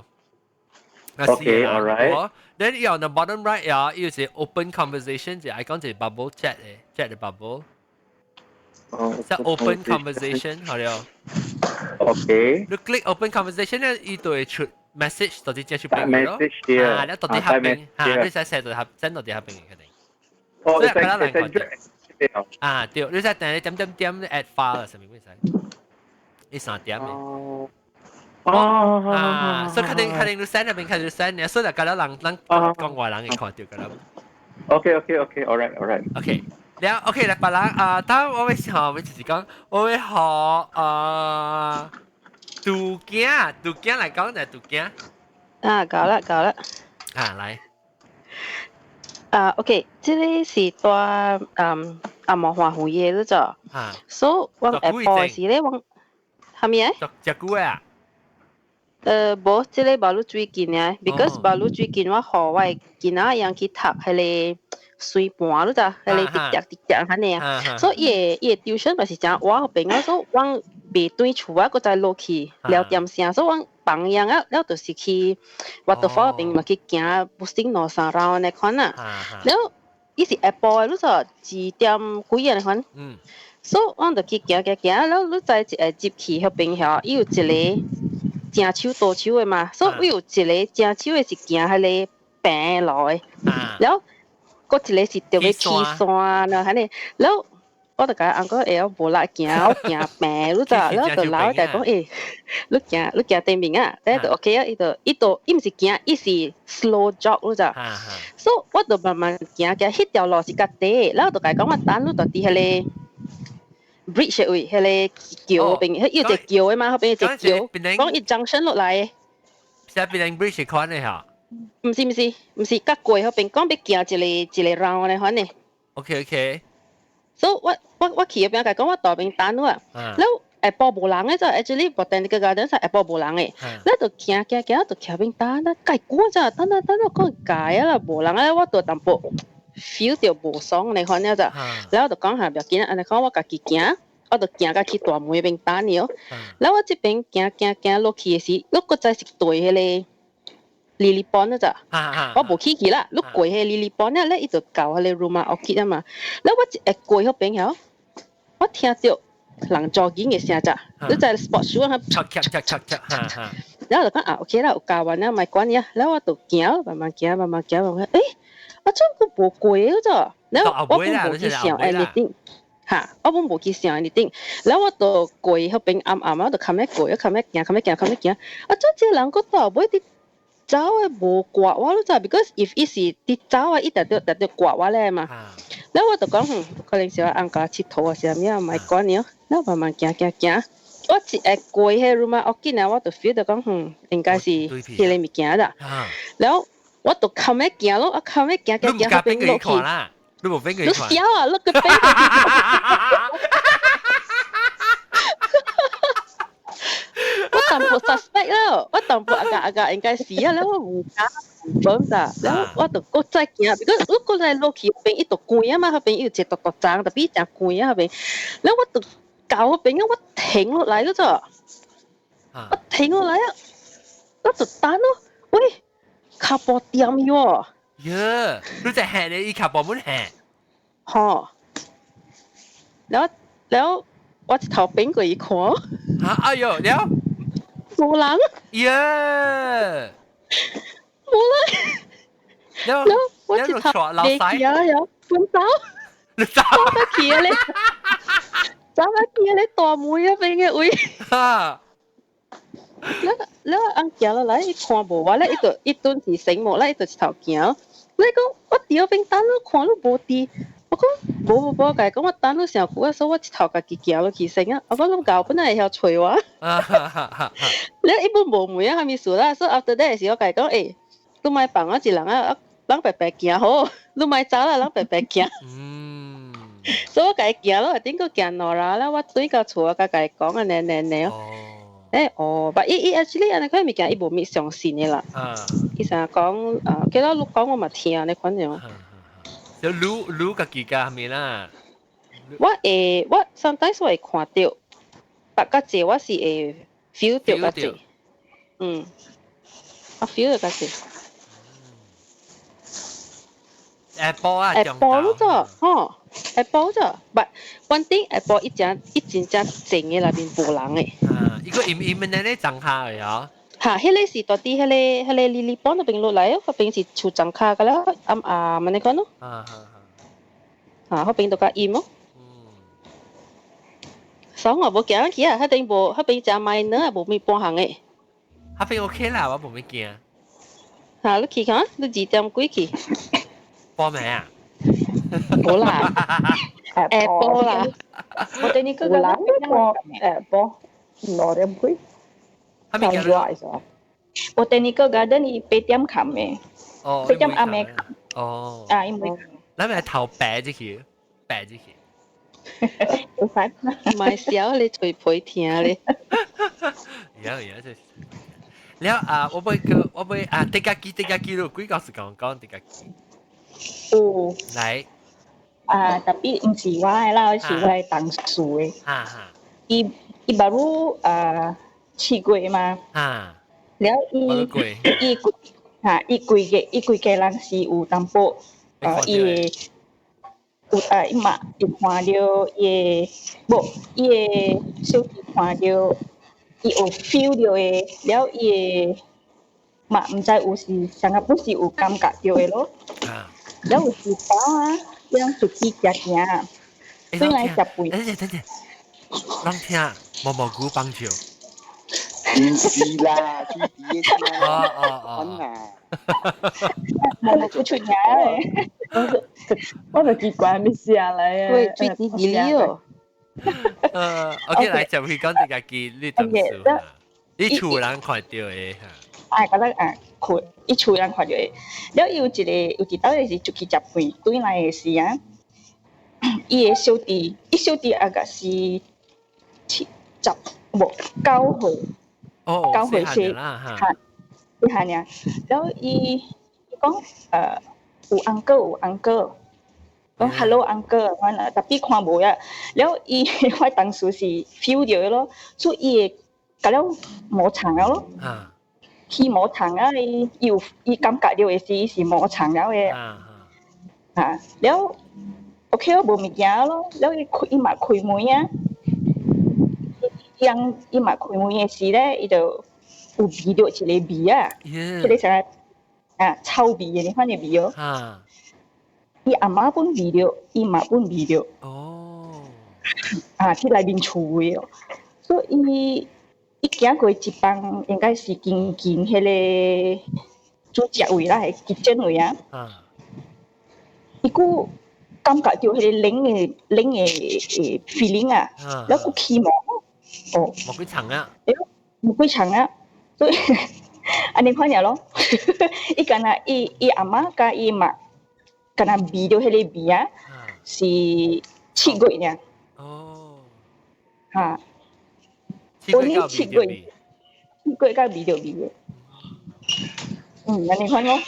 Okay alright then 有 on the bottom right 啊有隻 open conversation 就係講隻 bubble chat 嘅 chat 嘅 bubble是 open conversation 好了 OK 你 click open conversation 咧，伊就會出 message 到底接出邊咯。你到底合併，你使寫到合真到底合併嘅定。哦，你使對，你使等你點 add file 啊，上面咩使？你3點嘅。所以肯定你 send 入邊肯定 send 嘅，所以大家人講外人會看到㗎啦。OK alright OK。แล้วโอเคแล้วปะละถ้า我會想我就是講我會學杜驚來講就杜驚搞啦來OK 這裡是多莫花紅葉了咋所以我Apple是咧我係咪隻股啊冇這裡冇最近啊 because 冇最近我學我見啊樣去讀係咧水盤咯咋，係你滴滴肯定啊。所以伊tuition咪是講我嗰邊啊，所以我未對厝啊，個再落去聊點聲，所以我幫樣啊，แล้ว就是去waterfall 嗰邊咪去行不停攞3 round 那款啊。แล้ว伊是 Apple 咯咋，2點幾啊那款。所以我就去行，แล้ว你再接去嗰邊遐，伊有一個正手大手嘅嘛，所以有一個正手嘅是行喺你平路嘅，แล้ว嗰一個是條嘅起山啦，係呢。แล้ว我就講阿哥誒，我無力行，我行平，你知？แล้ว就老就講誒，你行對面啊，但係就 OK 啊，伊唔是行，伊是 slow jog，你知？所以我就慢慢行，迄條路是較低，แล้ว就講我等你就喺迄個 bridge 位，迄個橋邊，迄有隻橋嘅嘛，後邊有隻橋，講一 junction 落來。係邊 bridge 款嘅嚇？唔是，甲過嗰邊講要行一個 round 咧，款呢。OK。所以我去嗰邊講我大邊等啊，แล้ว下晡無人嘅，就 actually botanical garden 係下晡無人嘅，แล้ว就行就橋邊等啦，介久咋，等我講介啊啦，無人咧，我就淡薄 feel 到無爽咧，款呢咋，แล้ว就講下唔要緊，安尼講我家己行，我就行到去大門嗰邊等你哦，แล้ว我這邊行落去嘅時，我個再是對迄個。莉莉邦啊咋？我冇去啦，你過去莉莉邦咧，伊就搞迄個 Rumah Orchid 啊嘛。แล้ว我一過嗰邊後，我聽到人做緊嘅聲咋，你在 sport show 啊，然後就講啊 ，OK 啦，有教完啦，咪關呀。然後我就行，慢慢行，誒，我真個冇過嘅咋，然後我本冇去想 anything， 嚇，我本冇去想 anything， 然後我就過嗰邊暗，我就冚一過，冚一行，啊，真係人個到尾啲。走啊無刮我都知 ，because if 伊是啲走啊，伊特別刮我咧嘛。แล้ว我就講，可能是我按家佚佗啊，是咩啊？咪關你哦。แล้ว慢慢行，我一過迄 Rumah Orchid 啊，我就 feel 到講，應該是迄個物件啦。แล้ว我就冚一行咯，我冚一行，後邊落去。你冇邊個？你笑啊！你個邊個？我淡薄 suspect 咯，我淡薄agak應該是啊，แล้ว我唔敢講咋，แล้ว我就個再行，because 我個再落去邊一度關啊嘛，後邊有一個獨站，特別正關啊後邊，แล้ว我就搞嗰邊，我停落嚟咯咋，我停落嚟啊，我就等咯，喂，卡波點喎？呀，你在行你卡波門行？嚇，แล้ว我一頭邊過一看，哎呦，แล้ว冇人，冇人，แล้ว我一頭未記啊，有半走，你走得記啊你，昨晚見你大妹啊邊嘅位，哈，你按行落來，伊看無我咧，伊頓是醒目咧，伊就一頭行。你講我伫嗰邊等你看你無佇，我講無，甲伊講我等你上久啊，所以我一頭家己行落去先啊。我講你教本來會曉吹我，你一般無門啊，蝦米事啦，所以 after that 時我甲伊講，誒，你莫幫我一人啊，人白白行好，你莫走啦，人白白行。所以我甲伊行咯，頂個行兩啦，啦我對到厝啊，甲伊講啊，呢。but 伊 actually 安尼款物件伊無咪相信的啦。伊成日講其實你講我嘛聽你款樣。就擼家己家咪啦。我sometimes 我會看到，但較濟我是會 feel 到較濟。我 feel 到較濟。Apple 啊 ，Apple 咗，吼 ，Apple 咗，but one thing Apple 一真正正嘅內面無人嘅。伊個伊咪咧長下嘅嗬。嚇，迄個是到底迄個莉莉幫那邊落來，嗰邊是出長下嘅啦，咪你講咯。嗰邊都較陰咯。所以我無驚去啊，嗰邊正買呢，無咪半行嘅。嗰邊 OK 啦，我無咪驚。嚇，你去看，你2點幾去？報名啊？冇啦，Apple 啦。我哋呢個個Apple 6點幾。係咪叫？我哋呢個 garden 係8點冚嘅。哦。8點啱嘅。哦。啊，因為。你咪頭白咗去，白咗去。唔使。唔係笑你隨陪聽你。有真係。แล้ว我會地家機咯，幾個時間講地家機。嚟tapi 唔是我啦，是我同事嘅。伊巴魯試過嘛？แล้ว伊規個人是有淡薄伊嘛伊看到伊小弟看到伊有 feel 到嘅，แล้ว伊嘛唔知有時成日不是有感覺到嘅咯。แล้ว有時包啊，這樣出去行，對來食飯。等，讓聽毛毛菇棒球。唔是啦，最低嘅先啦。毛毛菇出名嘅，我就奇怪咩事啊嚟啊？喂，最低啲咯。OK， 來就去講地家機，你當數啦。你厝人看到嘅嚇。覺得佢伊厝人看到嘅，แล้ว有一道嘅是出去食飯，對來嘅時啊，伊嘅小弟大概是9歲，9歲先嚇，你下呢？แล้ว伊講有 uncle，講 hello uncle， 反正特別看無呀，แล้ว伊我當時是 feel 到咯，所以伊會甲了摩擦咯。去摩擦啊！伊感覺到嘅是摩擦了嘅，แล้วOK無物件咯，แล้ว伊嘛開門啊，伊嘛開門嘅時咧，伊就有味到一個味啊，即個啥臭味嘅，你看嘅味哦，伊阿媽本味到，伊嘛本味到，喺內面厝嘅哦，所以伊行過一幫，應該是近迄個主食位啦，係kitchen位啊。伊佫感覺到迄個冷嘅 feeling 啊，แล้ว佫起毛，冇幾長啊，冇幾長啊，所以安尼款嘢咯。伊敢若伊阿媽甲伊嘛，敢若味到迄個味啊，是七月呢。嚇。only 7月甲味到味嘅，安尼款咯。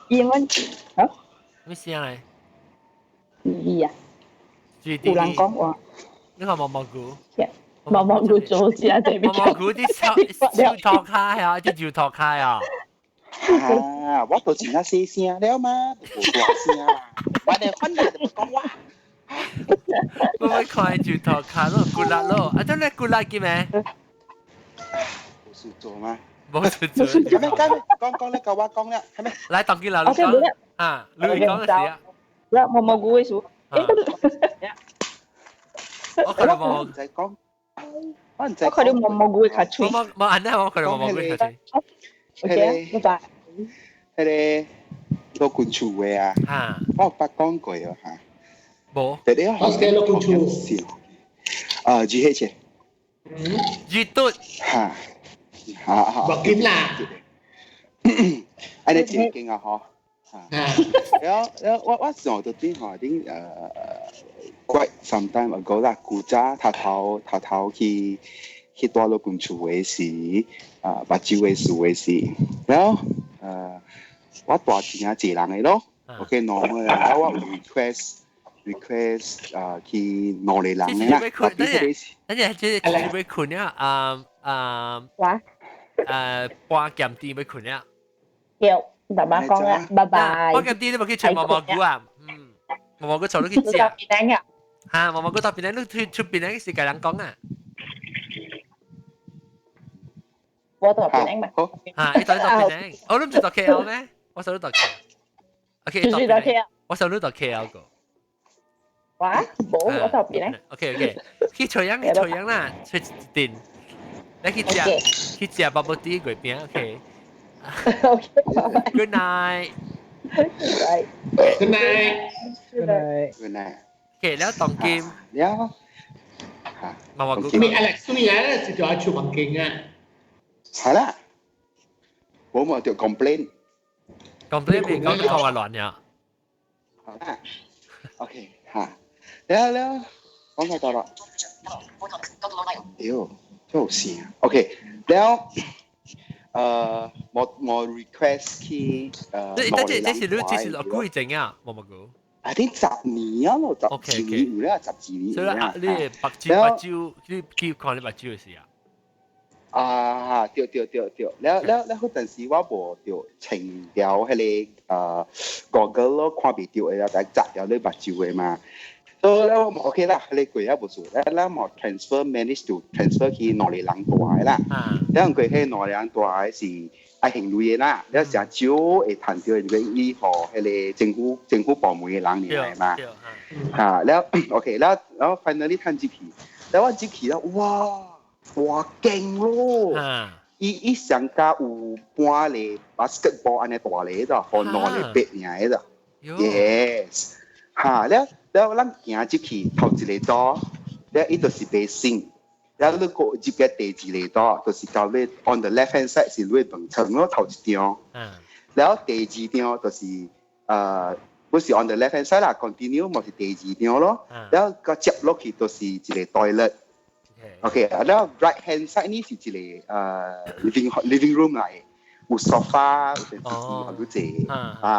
英文嚇？咩聲嚟？味啊！有人講話。呢個毛毛菇。毛毛菇做聲對面。毛毛菇啲燒托開啊，啲燒托開啊。我都前下細聲了嘛，冇大聲啦。我哋翻嚟就講話。我咪看住頭卡咯，骨辣咯，啊，真係骨辣嘅咩？冇事做嗎？冇事做。係咪講呢個話講啦，係咪？來當機啦，你講啊，你講嘅事啊。嗱，毛毛菇嘅事，我佢哋冇唔使講，我唔使我佢哋冇冇會卡吹。冇按呢，我佢哋冇會卡吹。OK，拜拜。係咧，攞罐醋嘅啊，我白講過啊嚇。冇。但係我係攞罐醋。煮起切。煮tốt。嚇。冇見啦。อันนี้จริงๆอ่ะฮะแล้วว่าสอนตัวที่หอดิ้งquite some time ago 啦กูจ้าท้าที่ตัวเรากุญชูเวสีปัจจุบันสูเวสีแล้วว่าตัวจริงอ่ะจีรังไงเนาะโอเคน้องแล้วว่า request ที่นอนในหลังเนี่ยนะนั่นแหละจะไปคุณเนี่ย哇半鹹啲俾佢啊！有爸爸講啦，拜拜。半鹹啲你咪去食毛毛菇啊？毛毛菇坐到去食。嚇，毛毛菇特別靚，你出邊靚是計人講啊？我特別靚咪。嚇，你特別靚，我都唔知讀 KL 咩？我手都讀 KL。OK， 讀 KL。我手都讀 KL 個。哇，冇，我特別靚。OK，去採樣啦，採電。你去食 bubble tea 嗰邊 ，OK。Good night。Good night。Good night。OK，แล้วตองกิมแล้วมาว่ากูมี Alex ตัวนี้แหละสิตัวชูบังเก่งอ่ะ係啦ผมเอา條 complain มี講到講話亂呀好啦 OK 嚇แล้ว講下ต่อละเดี๋ยวเจ้าเสียโอเคแล้ว我 request ที่這是我估係整啊冇冇估I think 10年啊咯10年有啦12年所以你白椒你記看你白椒嘅事啊對แล้ว嗰陣時我無條情調迄個Google 咯看唔到嘅但係摘咗你白椒嘅嘛所以แล้ว OK 啦你貴啊無數แล้ว我 manage to transfer 去內地人大啦แล้ว佢喺內地人大是愛行路嘅啦แล้ว成少會談到呢個以後迄個政府部門嘅人嚟嘛嚇แล้ว OK แล้ว finally 談接起แล้ว我接起啦哇勁咯！伊上加有半個 basketball 安尼大個咋，和兩個白領咋。Yes， 嚇，แล้ว咱行入去頭一個島，แล้ว伊就是白線，แล้ว你過入嘅第二個島，就是到你 on the left hand side 是你門窗咯頭一張，แล้ว第二張就是不是 on the left hand side 啦 ，continue 咪是第二張咯，แล้ว個接落去就是一個 toilet。OK， แล้ว right hand side นี่是一個living room 嚟，有 sofa， 有電視，好多隻。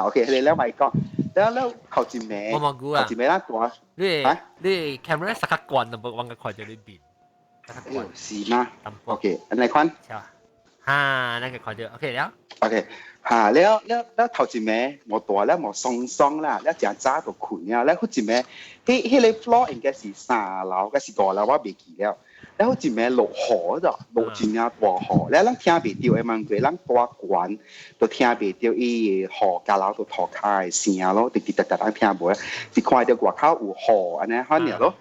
OK， แล้ว咪講，แล้ว頭一尾，頭一尾啦ตัว你 camera สักกวนนะบอกว่าคอยจะได้บิน是嗎 ？OK， อันไหนควันนั่นก็คอยจะ OK แล้ว OK， แล้ว頭一尾冇ตัวแล้ว冇鬆啦，แล้ว正早就困了，แล้ว嗰一尾，迄個 floor 應該是3樓，應該是2樓，我未記了。แล้ว一暝落雨咋，落真正大雨，แล้ว咱聽袂到的問題，咱大關都聽袂到伊雨加樓都拖開的聲咯，滴滴答答咱聽無，是看到外口有雨安尼遐爾咯。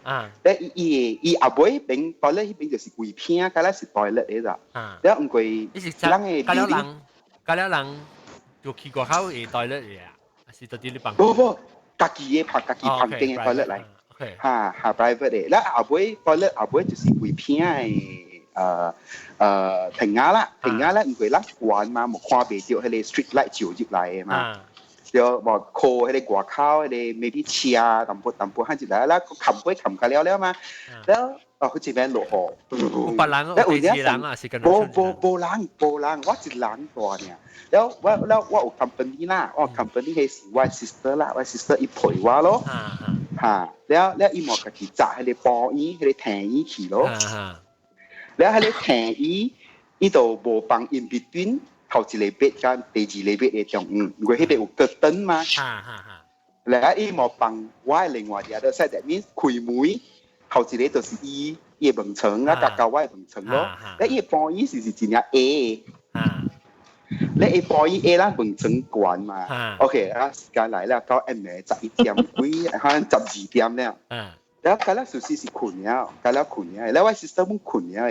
แล้ว伊後尾邊toilet迄邊就是規片，甲咱是 toilet 的咋。แล้ว毋過咱的加了人就去外口的 toilet 的啊，是到底你幫？不，家己旁邊的 toilet 來。嚇 private 嘅，แล้ว後尾 toilet 後尾就是規片嘅停壓啦，唔過咱關嘛，冇看袂到迄個 street light 照入來嘅嘛，就冇 call 迄個外口迄個 maybe 車淡薄喊入來，แล้ว冚開了嘛，แล้ว佢這邊落雨，別人啊，第二人啊，是跟無人，我一人大呢。แล้วว่าอุ company ล่ะว่า company ให้สิว่า sister ล่ะว่า sister อี陪ว่า咯แล้วอีหมอกะที่จ่าให้เลยปออีให้เลยแทงอีขี่咯แล้วให้เลยแทงอี度無放 in between 頭一個 bed 跟第二個 bed 嘅中佢迄個有curtain 嘛แล้วอีหมอ放我另外一個 side that means 開門頭一個就是伊嘅門窗啊，甲我嘅門窗咯แล้วอีปออี是真正 A 你一播伊 A 啦问成管嘛 ，OK 啊，時間嚟啦，到暗暝11點幾，可能12點了，แล้วก็แล้วสุดสิ困แล้วก็แล้ว困แล้วแล้วว่าสิสเตอร์มัน困แล้ว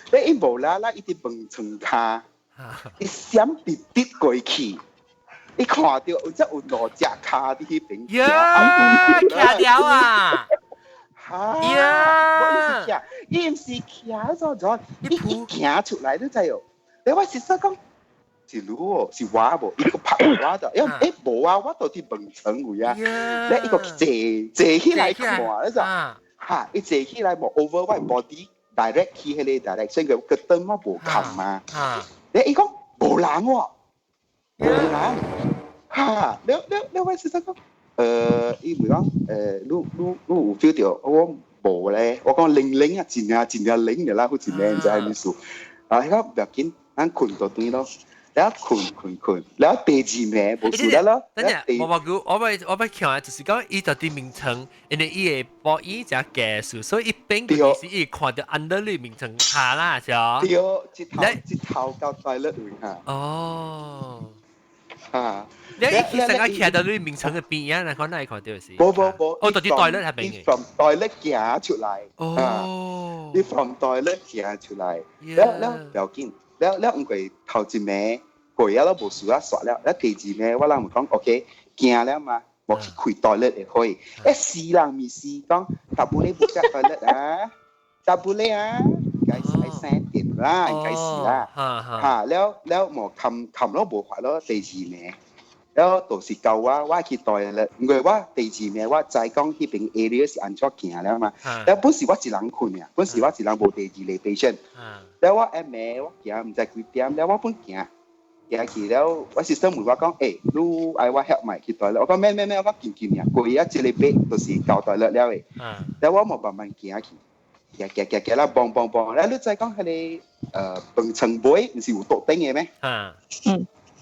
แล้วอีโบล่าอีที่บังชงคาอีเสียมติดก่อยขี่อี看到有只有兩隻卡喺邊邊，卡掉啊！我意思騎，伊唔是騎咗，伊行出來都知哦。你話事實講是路哦，是我無，伊個拍我的，因為無啊，我到底問成位啊，你伊個坐起來看，你就嚇，伊坐起來無 over my body direct 去迄個 direction 個燈我無冚嘛，你伊講無人喎，無人嚇，你話事實講。伊咪講你有 feel 到我無咧，我講零啊，真係零嘅啦，好似靚仔咁數。啊，而家唔要緊，咱困到對咯，แล้ว困，แล้ว第二名冇事啦咯。等陣，我要看就是講伊到啲名稱，因為伊會播伊只技術，所以一邊佢是伊看到 under 你名稱下啦，是哦。對，一頭到對了位嚇。哦。嚇。你其實我騎到你名稱嘅邊啊，嗱，那看到是。冇。哦，到啲 toilet 係邊嘅。你 from toilet 行出嚟。哦。你 from toilet 行出嚟，แล้ว唔要緊，แล้ว唔會頭一名過咗都冇事啊，耍了，แล้ว第二名我諗講 OK， 行了嘛，我去開 toilet 就可以。是人咪是講，tak boleh buka toilet 啊，tak boleh 啊，應該是喺聲點啦，應該是啦，嚇，แล้วหมอคำแล้ว冇法咯，第二名。แล้ว到時夠我去代啦，唔係我第二名，我再講嗰邊 area 是安怎行了嘛。แล้ว本時我一人困啊，本時我一人冇第二類 patient。แล้ว我下暝我行唔知幾點，แล้ว我本行去แล้ว我 sister 問我講，你愛我 help 埋去代啦，我講咩，我講見啊，過一隻禮拜到時夠代啦了誒，แล้ว我冇慢慢行去，行啦，蹦，แล้ว你再講係蹦層杯，唔是有獨頂嘅咩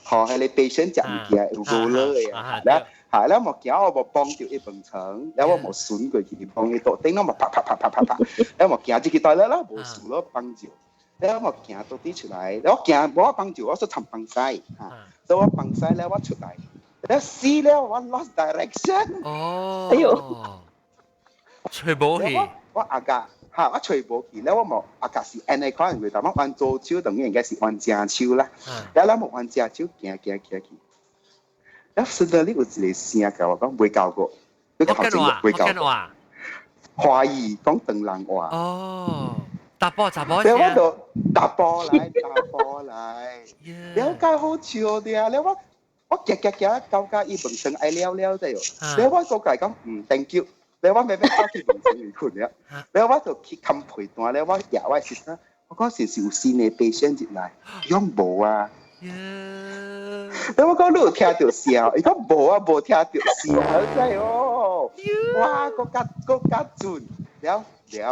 ？họ hay là patient จับเกียร์รูเลยแล้วหมอเกียร์เอาปองเดียวไอ้บังเฉิงแล้วว่าหมอสุนก็ขี่ปองไอ้โต๊ะเต้นน้องมาพักแล้วหมอเกียร์จะกี่ต่อยแล้วหมอสุนแล้วปังจิ๋วแล้วหมอเกียร์ตัวที่出来แล้วเกียร์บอกว่าปังจิ๋วว่าจะทำปังไส้แล้วว่าปังไส้แล้วว่า出来แล้วซีแล้วว่า lost direction 哎呦吹冇氣ว่าอากาศ我吹無去，แล้ว我冇阿格是按你可能會，但我按左手等於應該是按正手啦。แล้ว我冇按正手行去，แล้ว順道你有一個聲教我講未教過，你頭先未教過。華語講鄧人話。哦，打波聲。แล้ว我就打波嚟，แล้ว教好笑啲啊！แล้ว我夾教教伊本身愛了啫哟，แล้ว我個計講thank you。แล้วว่าแม่เข้าที่บังเชิงอีกคนเนี่ยแล้วว่าตัวคิดคำพูดตัวแล้วว่าอยากว่าสินะ我嗰時是有新的 patient 入嚟，講無啊。แล้ว我講你有聽到聲，伊講無啊，無聽到聲，真係哦。哇，個家準，了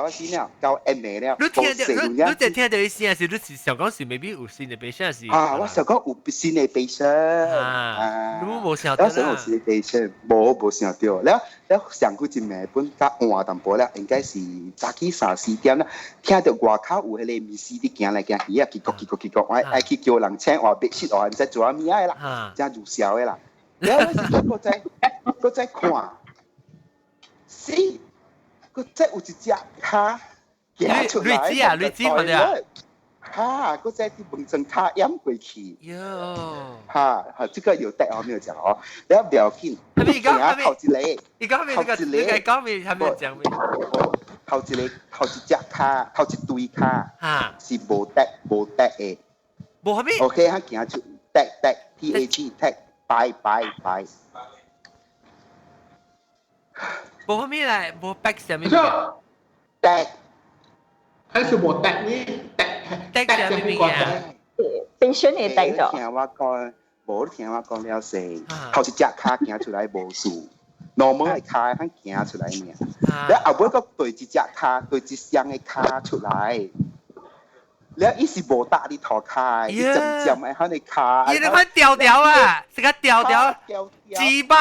先了，到下暝了，你聽到伊聲是你是想講是 maybe 有新的 patient 是？我想講有新的 patient。你冇想到啦。有新的 patient，冇想到，แล้ว上嗰一暝本較晏淡薄啦，應該是早起3-4點啦，聽到外口有迄個密室啲行來行去啊，結果，我愛去叫人請話別説話，唔知做啥物嘢啦，真入宵嘅啦。แล้ว個再看，死，個再有一隻卡行出來，類似乜嘢？個再啲門窗卡掩過去。這個有帶我沒有講哦，แล้ว不要緊，靠一個。你講咩？你講咩？還沒有講咩？靠一隻卡，靠一堆卡，是無帶嘅。無啥物 ？OK， 佢行出帶 TAG 拜。無啥物嚟？無 back 啥物？帶，還是無帶呢？帶啥物物啊？被選你帶咗。聽我講，無聽我講了先，靠一隻卡行出來無事。normal 嘅卡佢行出來呢，แล้ว後尾個對一隻卡，對一雙嘅卡出來，แล้ว伊是無搭啲頭卡，伊漸嘅喺你卡。伊你看調啊，這個調，雞巴，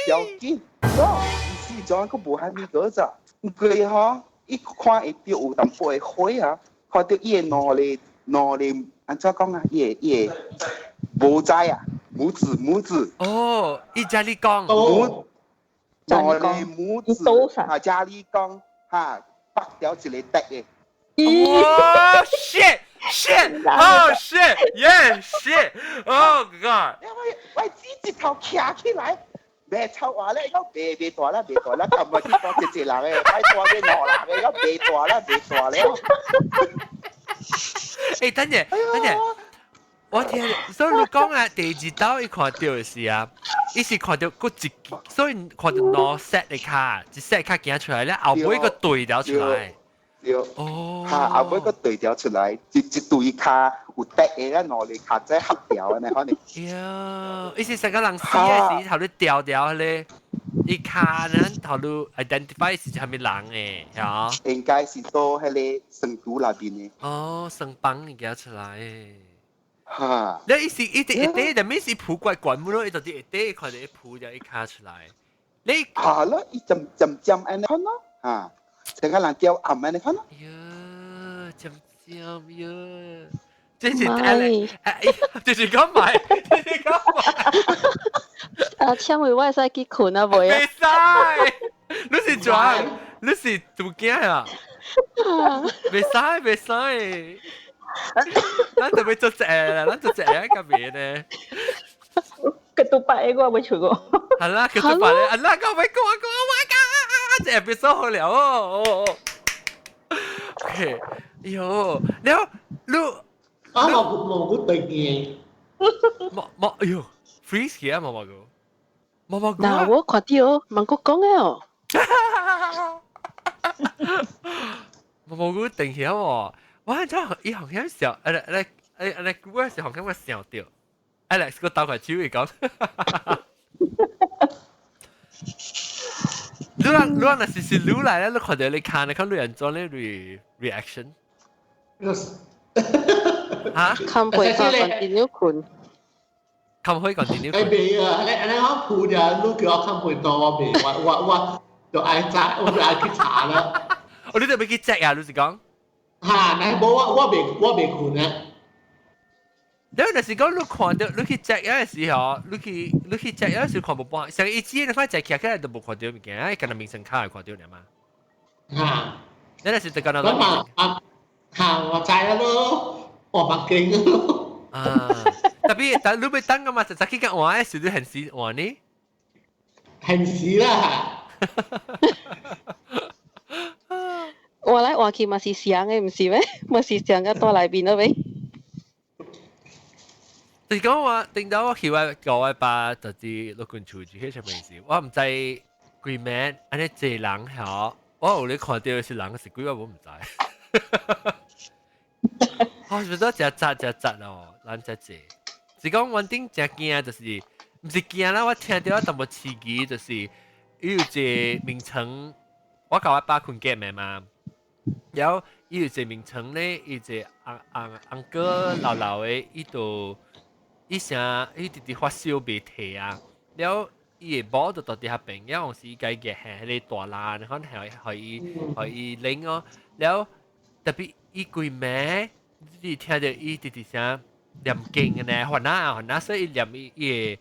調緊，伊是裝個無係咪嗰隻，佢嗬，伊看會到有淡薄嘅火啊，看到伊嘅腦咧喏哩，安怎讲啊？伊个无知啊，母子。哦，伊家里讲。母。喏哩母子啊，家里讲哈，拔掉一个竹的。哇 ！shit！Oh shit！Yeah，shit！Oh god！我指头徛起來，袂臭話咧，袂大啦，咁咪去多一人嘅，拜大嘅兩人嘅，咁袂大了。誒，等陣，我聽，所以你講啊，第二道伊看到嘅是啊，伊是看到嗰一，所以看到兩 set 嘅卡，一 set 卡行出來咧，後尾個對調出來。對，哦，嚇，後尾個對調出來，一對卡有得嘅啦，兩類卡仔合調嘅，可能。喲，伊是成個人死嘅時，頭你調咧，伊卡呢頭你 identify 是係咪人嘅，嚇？應該是到喺你成都那邊嘅。哦，成幫你行出來。嚇！你伊是一啲就咩是鋪怪怪冇咯，伊就啲一看到一鋪就一卡出來。你嚇咯，伊浸安尼看咯，嚇。成個人叫暗安尼看咯。呀，浸呀，這是就是講買。啊，請問我會使去困啊未啊？未使，你是裝，你是做驚啊？未使。咱就要做隻啦，咱做隻啊，咁樣呢？Ketupat我未做過。係啦，ketupat咧，係啦，我未講，my god，這 episode 好了哦。OK，喲，แล้ว冇對嘅。冇，哎呦 ，freeze 嘅冇個。嗱，我看到芒果講嘅哦。冇個定起喎。哇！真係伊好像笑，你估係好像我笑掉。Alex 個倒塊手嚟講，你若是你嚟咧，你看到你看你人做咧 reaction。嚇？看唔會continue困。看唔可以 continue。誒未啊！你我鋪就你叫我看唔到我未，我就愛查，我就愛去查啦。我你就要去 check 啊！你是講？嚇！你冇我未困啊。แล้วแต่สิก็ลูกขวานเดียวลูกคิดแจ็คยังไงสิฮะลูกคิดแจ็คยังไงสิขวานบุปผาสิ่งอีจีนี่ฟ้าแจ็คแค่เราบุปผาเดียวมีแค่ไอ้การนำมิงสังขารขวานเดียวเนี่ยมาฮะแล้วแต่สิแต่การนำแล้วมาฮะว่าใจแล้วลูกออกมาเก่งแล้วแต่ลูกไปตั้งกันมาจะคิดกันว่าไอ้สุดที่เห็นสีว่านี่เห็นสีละ我來話佢嘛是想嘅，唔是咩？嘛是想嘅多嚟邊咯喂。你講話定到我叫我教我爸就是六根處住迄上面事，我唔知幾名安尼濟人嚇，我有你看到是人是幾我唔知。我覺得真哦，人真濟。是講我頂真驚就是，唔是驚啦，我聽到一淡薄刺激，就是有一個名稱，我教我爸困覺咩嘛。然後有一個名稱咧，有一個紅哥老嘅，伊度伊成伊直直發燒未退啊，然後伊個某就到底下病，然後是伊家嘅係迄個大爛，可能係伊領哦，然後特別伊幾暝，你聽到伊直直聲念經嘅呢，還那所以念伊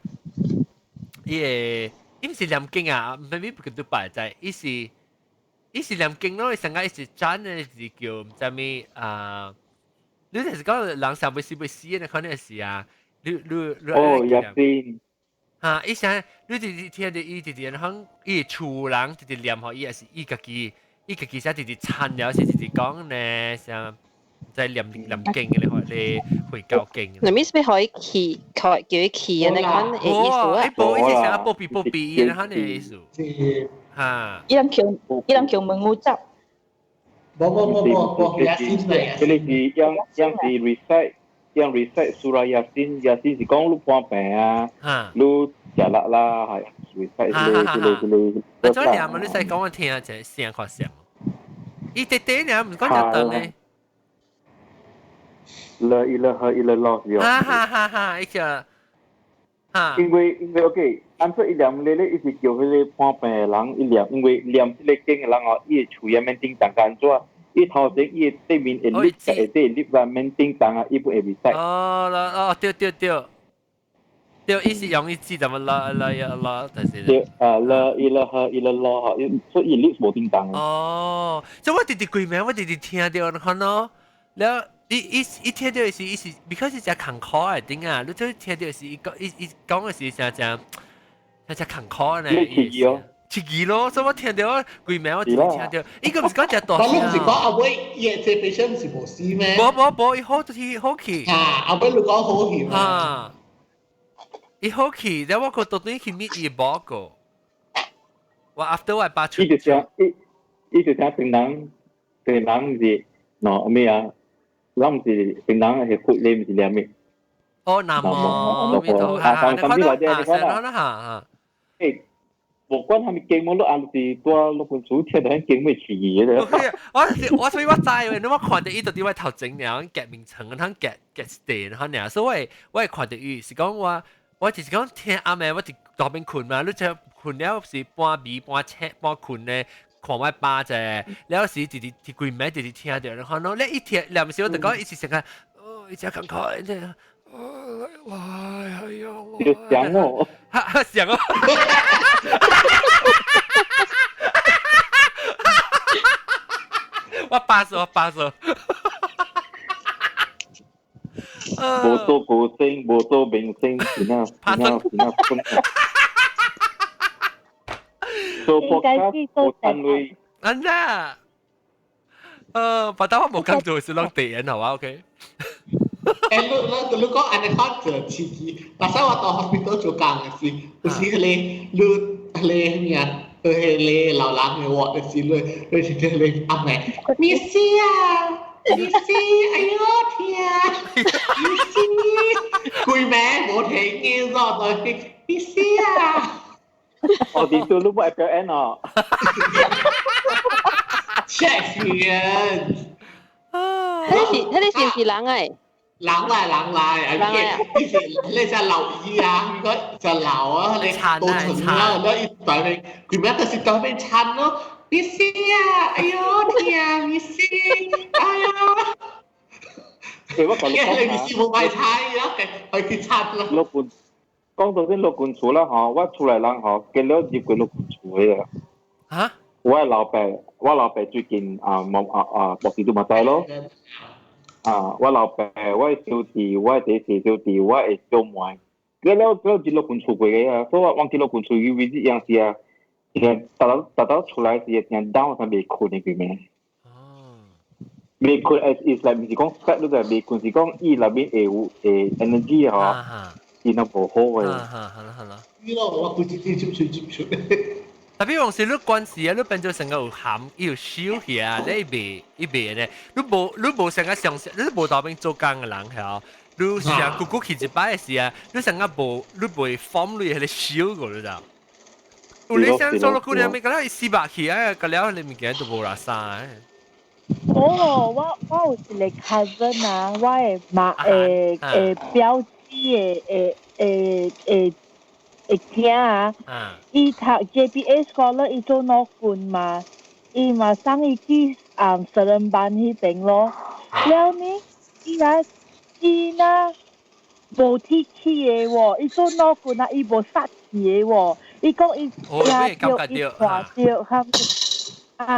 唔是念經啊，唔係唔叫白仔，伊是念經咯，伊成個伊是真嘅是叫唔知咩啊，你就是講人上輩死嘅，可能是啊。你哦，入邊嚇！伊想你直聽到伊直直響伊厝人直直念嗬，伊也是伊家己先直直參了，是直直講呢，像在念經嘅你會教經。你咪係可以起，叫佢起嘅，你講嘅意思啊？一波是想波比嘅，可能意思。嚇！伊人叫問我執。冇，你是樣是 recite。yang recite surah Yasin是講你半病啊，你食辣啦，係 recite 之類。啊，做念啊，你使講我聽下，就聲看聲。伊直直呢，唔講就等呢。La ilaha illallah 哈，一個哈。因為 OK，按說伊念咧，伊是叫迄個半病嘅人伊念，因為念即個經嘅人哦，伊會厝入面頂當間做。伊頭先伊對面會立會對立話面叮當啊，伊不會比賽。對，對，伊是用伊字怎麼啦，但是對了，伊了呵，所以伊立無叮當。即我直規名，我直聽到看咯，แล้ว伊聽到是伊是 because 伊只坎坷啊，點啊？你就聽到是伊講嘅是只坎坷呢。刺激咯，所以我聽到規名我直聽到，伊個唔是講只大聲。但你唔是講阿妹嘢這patient唔是無事咩？冇，伊好就是好氣。阿妹你講好氣嘛？伊好氣，然後我個到底去 meet 伊冇個，我 after 我8出。伊就聽平人是喏咩啊？咱唔是平人係活你唔是兩面。南無阿彌陀佛，你看啦，無管係咪經我都暗時多落本書聽到喺經咩詞嘅。我所以我知嘅，你我看到伊到底我頭前了，夾名稱，佢夾 stay，佢呢，所以我係看到伊是講我就是講聽暗暝我伫嗰邊困嘛，你就困了是半暝半赤半困咧，看我巴啫，了時直規暝直聽到，然後呢，你一聽兩時我就講一時成個，一隻感慨啫。哇！哎呀，就想哦，想哦，我巴手，無做歌星，無做明星，是那做podcast，做單位，安娜，把刀我冇講做是攞地人好啊 ，OK。lu có anh concert chỉ pasal waktu hospital juga sih mesti le nya le lao lang le wat sih le sih le ame misi ayo thia misi kui mẹ bộ thể nghe rõ rồi misi đi tu lúc vậy cái nó champion 迄個是唔是人誒？人來，你隻留意啊！如果就留啊，你到盡啦，แล้วอีกต่อยนึงคือแม้แต่สิต่อยเป็นชันเนาะมิซี่อ่ะ哎呦天啊มิซี่哎呀你มิซี่冇ไปใช้แล้วไปคือชัน啦落冠講到啲落冠厝啦嗬，我出嚟人嗬，見了業佢落冠厝嘅嚇？我老爸最近博士都冇帶咯。我老爸，我小弟，我第四小弟，我係做妹，佢接落冠厝過嘅啊，所以我接落冠厝要為啲樣事啊，其實達到出來時聽 down 上未困嘅咩？未困 is like 唔是講 fat 咯，未困是講伊內邊有energy 嗬，伊那無好嘅。係啦。呢個我估接出。特別往時你關係啊，你變做成個有含有燒氣啊，你一邊呢，你無成個上，你無到邊做工嘅人係，你成個咕氣一擺嘅時啊，你成個你袂 form 你係你燒個你就。有你想做落嗰啲咩？嗰啲四百氣啊，嗰啲你物件都無啦曬。我有一個 cousin 啊，我嘅媽表姐會聽啊，伊讀 JBA scholar，伊做老官嘛，伊嘛送伊去實驗班迄邊咯。了呢，伊那無鐵氣嘅喎，伊做老官啊，伊無殺氣嘅喎，伊講伊聽到伊看到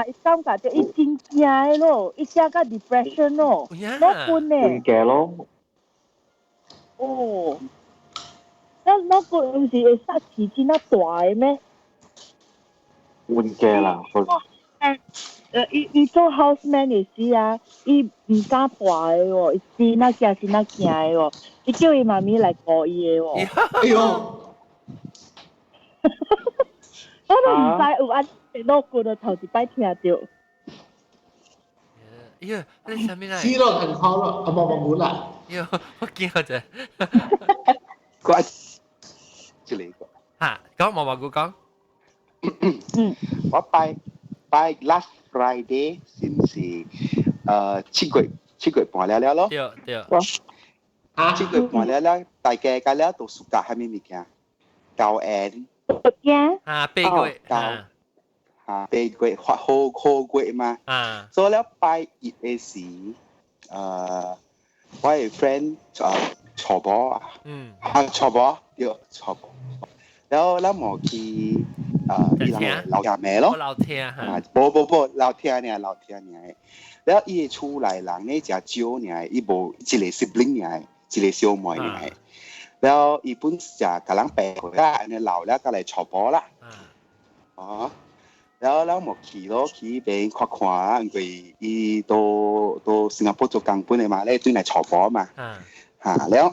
伊感覺到伊真驚嘅咯，伊驚個 depression 咯，老官呢？瞓覺咯。哦。那個唔是會殺氣真啊大嘅咩？換嘅啦，伊做 houseman 嘅時啊，伊唔敢爬嘅喎，伊真啊驚嘅喎，伊叫伊媽咪來顧伊嘅喎。哎呦！我都唔知有安老個就頭一擺聽到。呀，你啥物嚟？知咯，很好咯，冇啦。呀，我驚啫。怪。之類個嚇，講毛毛姑講，我拜 last Friday 先是七月半了咯，對，七月半了，大家個了都暑假係咩物件？教 N 8月8月被鬼好鬼嘛，所以แล้วไปอีกสิ我嘅 friend 坐波坐波叫坐波，แล้วหมอ去伊人老聽咩咯？老聽嚇，不老聽呢，แล้ว伊厝內人呢只少呢，伊無一個 sibling 呢，一個小妹呢，แล้ว伊本就กำลังแปลก啦，อันนี้老แล้วก็嚟坐波啦，แล้วหมอขี่咯，ขี่俾看看，因為伊到新加坡做工本嘅嘛，咧對嚟坐波嘛，แล้ว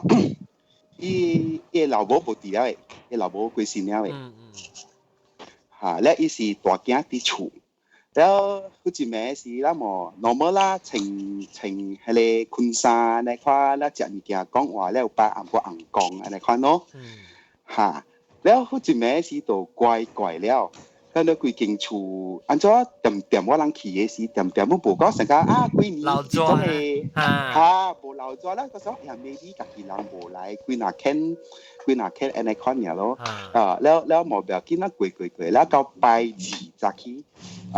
伊老母無地了嘅，伊老母過身了嘅。แล้วอีสิตัวแก่ที่ชูแล้วคือจิแม่สิแล้วหมอ normal 啦情係你คุณซาในข้อแล้วจะมีการ講話แล้วไปอ่านพวกอ่างกองในข้อเนาะแล้วคือจิแม่สิตัว怪แล้วก็เลยคุยกิ่งชูอันจ้าเต็มว่าลังขี่สิเต็มมุ่งปู่ก็สังกัดคุยนี้ที่ต้องปู่เราจ้าแล้วก็สอนอย่างไม่ดีกับกี่ลังปู่ไรคุยหน้าแค่ไอ้ในข้อเนี่ยแล้วหมอแบบกินนักกุยแล้วก็ไปจีจากที่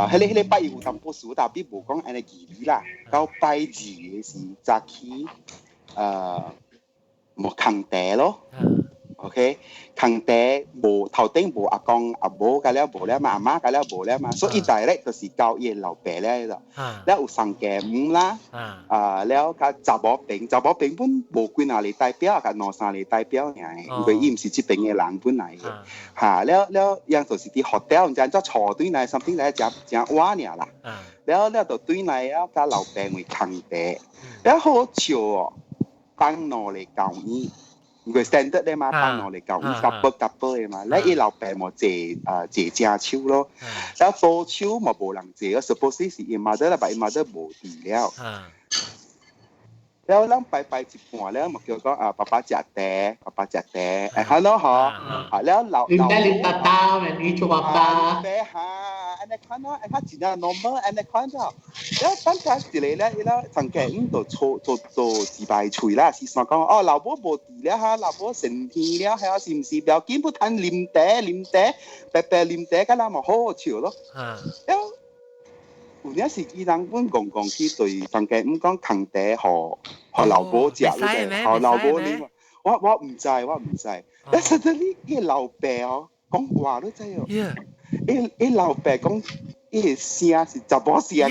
ให้เล่ไปอยู่ทำผู้สูแต่พี่ปู่ก็ไอ้ในกี่ลีล่ะก็ไปจีสิจากที่หมอขังแต่咯โอเคขังแต่โบ頭頂โบ阿公阿婆กันแล้วโบแล้วมาอาม่ากันแล้วโบแล้วมา所以就係咧就是教嘢老爸咧แล้ว有上嘅啦แล้วก็雜寶餅本無幾哪裡代表個兩三裡代表嘅因為伊唔是這邊嘅人本嚟嘅แล้ว樣就是啲 hotel 唔知做坐對嚟 something 嚟正話呢啦แล้ว就對嚟啊個老爸會ขังแต่แล้ว好笑哦當落嚟教伊佢 standard 咧嘛，當我哋舊五couple 嘅嘛，咧伊老爸冇借正手咯，แล้ว多手冇無人借，我 suppose 是伊媽得啦，但伊媽得無地了。แล้วเราไปจิบหัวแล้วหมอเกี่ยวก็ป้าจัดแต่ฮัลโหลฮะแล้วเราลินตาเหมือนนี่ชัวป้าอันนี้ข้างนอกอันนี้จีน่า normal อันนี้ข้างนอกแล้วตั้งแต่สิเลยแล้วสังเกตตัวจีบายชุยแล้วสิสมาก็老婆冇地了哈老婆成天了係啊是唔是表見不ทันลิมแต่白ลิมแต่ก็แล้วหมอ好笑咯แล้ว有陣時伊人本講起對上嘅唔講坑地和老婆食呢個，和老婆呢？我唔知，但係呢個老爸哦講話都知哦，伊老爸講伊個聲是十波聲講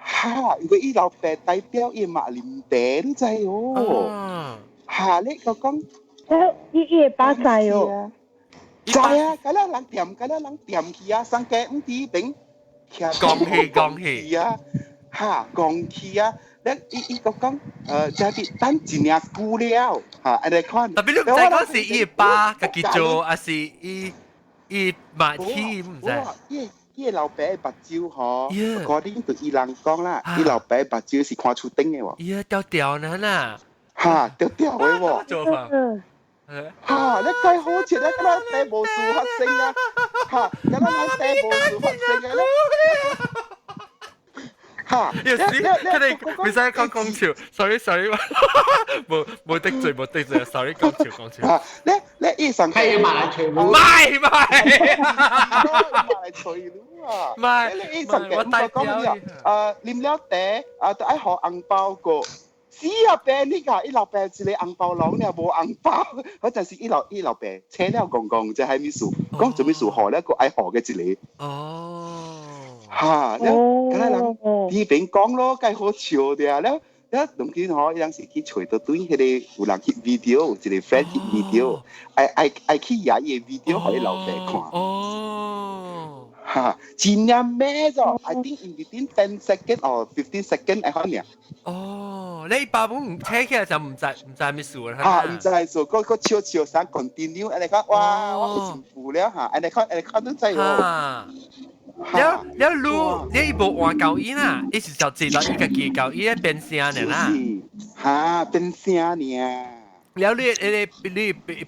話，如果伊老爸代表伊馬林地都知哦，你個講，伊個巴仔哦。在啊，咁樣人掂去啊，生嘅唔知邊，講氣啊，講氣啊，咧伊個講，就係等一年久了，安尼看。特別你唔知嗰時伊爸家己做，還是伊買起唔知。伊老爸目睭嗬，嗰啲對伊人講啦，伊老爸目睭是看出頂嘅喎。掉呢啦，掉嘅喎。你計好似咧，咁樣地無事發生啊！咁樣地無事發生嘅咧，佢哋唔使講笑 ，sorry，冇得罪 ，sorry 講笑。你以上係要買嚟除佬，唔係，買嚟除佬啊！唔係，你以上嘅唔係講乜嘢念了地就愛學紅包個。死啊！病呢個，伊老爸是你紅包佬，你又冇紅包，嗰陣時伊老爸車了講就係咩事，講做咩事學咧個愛學嘅一個。你咁樣人呢邊講咯，梗係好笑啲啊！你諗見嗬，有陣時去隨到對佢哋有人去 video，一個 friend 去 video，愛去也嘢 video 可以老爸看。真係咩咗 ？I think in within 10 seconds or 15 seconds 係可能。你爸本唔車起來就唔知咩事啦。唔知做個笑想 continue， 你講哇，我好辛苦了嚇，你講都知喎。你一部換舊衣啦，一時就知道依個舊衣變聲嘅啦。變聲呢？แล้ว你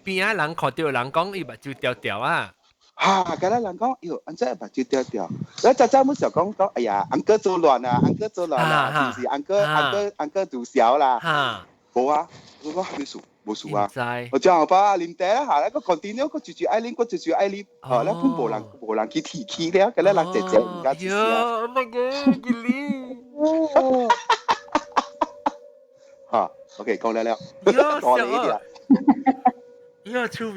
邊啊人看到人講伊目睭掉啊。咁樣人講，喲，安怎目睭掉？แล้ว早冇時候講，哎呀，安哥做亂啊，是唔是？安哥做小啦。冇啊，我講咩事？冇數啊！我講吧，啉茶啦嚇，個 continue 個住愛啉，個住愛啉，哦，咧本無人去提起咧，個咧人姐姐唔敢去啊。Oh my god， 吉利。嚇 ，OK， 講了，講你啲啊。要出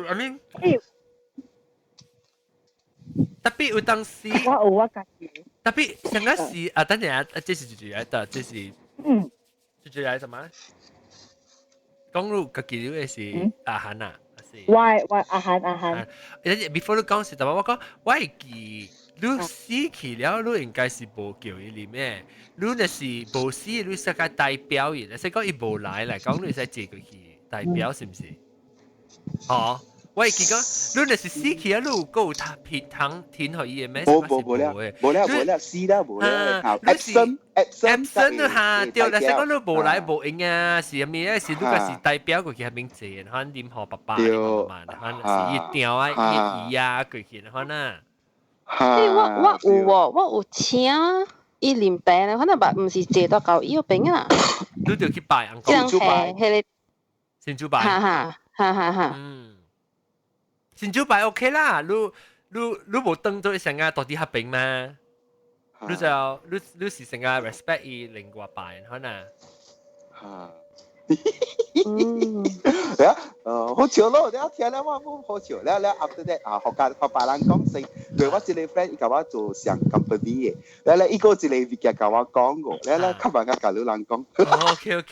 ，I mean。tapi utang si tapi sangat si等陣這是最來的，這是最來什麼？講路個記錄是阿涵啊，喂阿涵。before 你講是點啊？我講我係記你死去了，你應該是無叫伊裡面，你若是無死，你世界代表伊，即係講伊無來嚟講，你使借佢去代表是唔是？哦。喂，結果你若是死去啊，你有夠他片通填互伊嘅咩？冇了，死啦冇啦，absent 嚇，對啦，所以講你無來無應啊，是咩咧？是你個是代表過去係名字，可能任何爸爸媽媽，可能是一條啊、一啊過去，可能。我有請伊啉茶咧，可能吧，唔是借到搞醫病啊。你就去拜人講。先主拜。哈。先主拜 OK 啦，你冇當做成個到底合併咩？你是成個 respect 伊另外拜可能。好笑咯！你聽咧，我好笑。咧 after that 啊，學別人講先，對我一個 friend，伊甲我做上 company 嘅。咧伊個一個 Vicky 甲我講過，咧吸埋個甲你人講。OK。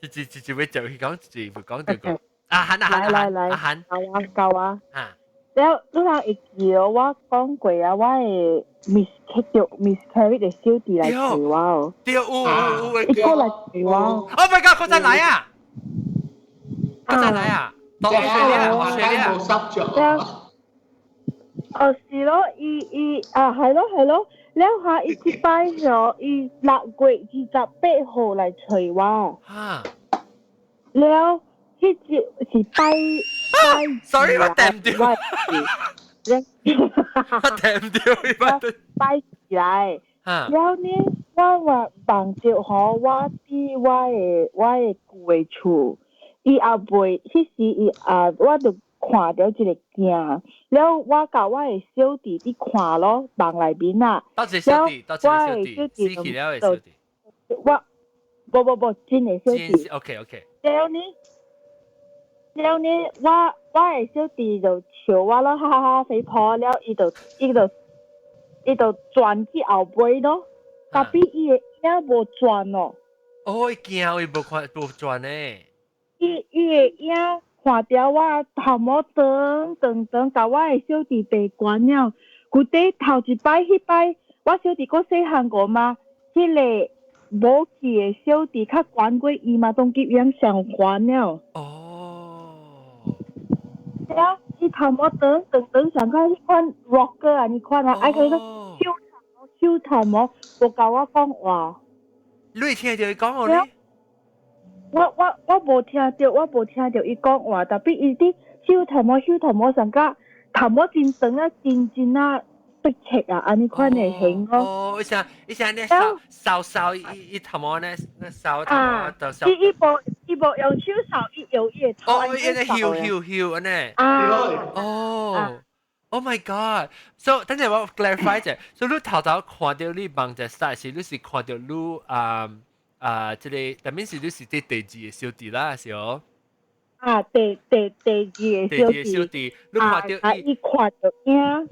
直會就去講，直會講對個。阿涵，嚟，教啊！แล้วทุกทางอีกเดียวว่าก้องก๋วยอะว่าmiscarriage 嘅小弟嚟除哇！對，一個嚟除哇 ！Oh my god，佢真嚟啊！佢真嚟啊！當佢嚟啊！冇濕咗。是咯，係咯，แล้ว下一次拜咗6月28號嚟除哇！แล้วที่สิไป sorry 我訂唔掉我訂唔掉ไป嚟แล้วนี่ว่าบางเจ้าหอว่าที่ว่ากูไปชูอีอาบวยที่สิว่าดู看到一個鏡แล้วว่ากับว่า小弟ที่看咯บาง嚟邊啊多謝小弟死去了嘅小弟ว่าบ่真嘅小弟 OK แล้วนี่ว่า小弟就笑我咯，哈哈肥婆了，伊就轉去後背咯，但係伊也無轉咯。哦，伊驚伊無轉呢？伊也看到我頭毛長，甲我的小弟被關了。佢哋頭一擺迄擺，我小弟個細漢個嘛，迄個無去的小弟較關過伊嘛，當結樣上關了。哦。แล้วที่ทำว่าตึงสังกัดที่ควันร็อกเกอร์อันนี้ควันว่าไอ้เขาก็ชิวทำว่าบอกกว่า講話你聽到伊講我呢？我冇聽到伊講話，但係伊啲ชิวทำว่าสังกัดทำว่าจริงตึง啊จริง啊逼切啊อันนี้ควัน係興咯。哦，伊想呢掃伊ทำว่า呢掃ทำว่า就掃。伊無用手掃，伊用伊個頭。哦，伊個翹安尼。Oh my god！ So 等陣我 clarify 者，所以你頭看到你望者 style 是你是看到你即個，但面是你是第二個小弟啦，是哦。第二個小弟，你看到伊看到影。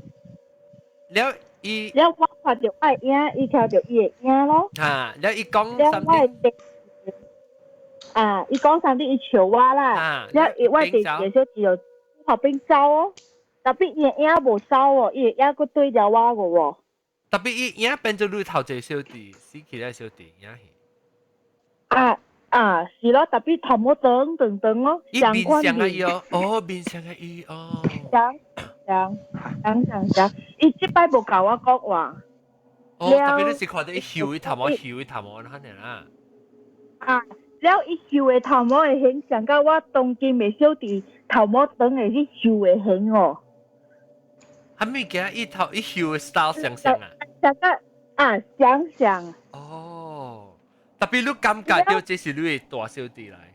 แล้ว我看到愛影，伊聽到伊個影咯。แล้ว伊講伊講三啲伊笑我啦，แล้ว我第二個小弟就後邊走哦，但係伊個影無走哦，伊個影佫對住我個喎。特別伊影變做你頭一個小弟，死去了小弟影去。是咯，特別頭毛長咯，伊面上嘅伊哦，面上嘅伊哦。講，伊即擺無甲我講話。哦，特別你是看到伊翹伊頭毛，安尼啦。แล้วอีคิวเอทำว่าเห็นสังกัดว่าตรงกินไม่เชี่ยวตีทำว่าตรงไอ้ที่คิวเอเห็นอ๋อ係咪嘅？伊翹嘅 style 像啊？สังกัด想。哦，特別你感覺到這是你大小弟來。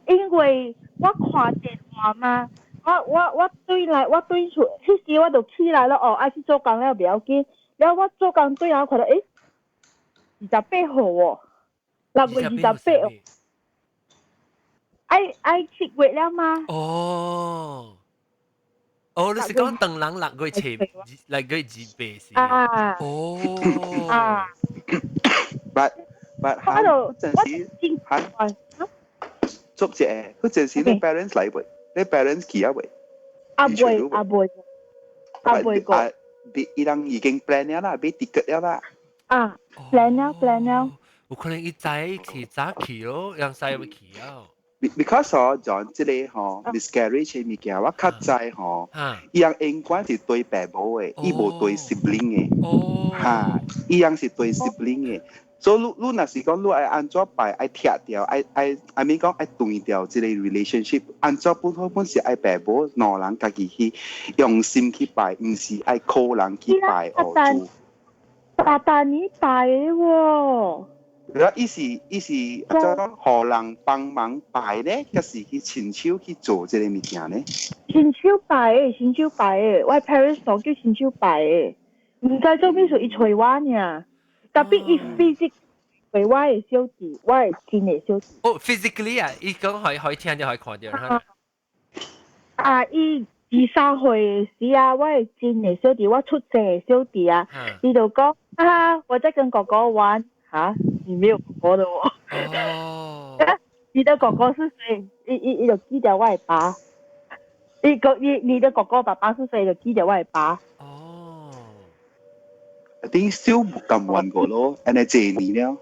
因為我看電話嘛，我對出，迄時我就起來了愛去做工了不要緊，然後我做工對下看到28號喎，6月28號，愛7月了嗎？你是講等人6月前6月28是？but 嗰陣時捉只嗰陣時你 parents 嚟未？你 parents 企啊未？阿妹個，伊人已經 plan 了啦，買 ticket 了啦。plan 了。有可能伊早起咯，讓細要起啊。because John 即個miscarriage 嘅物件，我較知伊人應該是對爸母嘅，伊無對 sibling 嘅，伊人是對 sibling 嘅。所以你若是講你愛安怎辦，愛拆掉，愛咪講愛斷掉即個 relationship， 安怎本是愛爸母兩人家己去用心去辦，唔是愛靠人去辦而做。大你辦嘅喎。伊是即講互人幫忙辦咧，還是去親手去做即個物件咧？親手辦嘅，我 parents 都叫親手辦嘅，唔知做咩事伊找我爾。特別伊 physical 為我嘅小弟，我係真嘅小弟。physically 啊，伊講可以聽到，可以看到。伊2-3歲時啊，我係真嘅小弟，我出世嘅小弟啊，伊就講我在跟哥哥玩。你沒有哥哥的我。你的哥哥是誰？你就記得我係爸。你的哥哥爸爸是誰？就記得我係爸。啲小唔咁運過咯，人哋謝你了。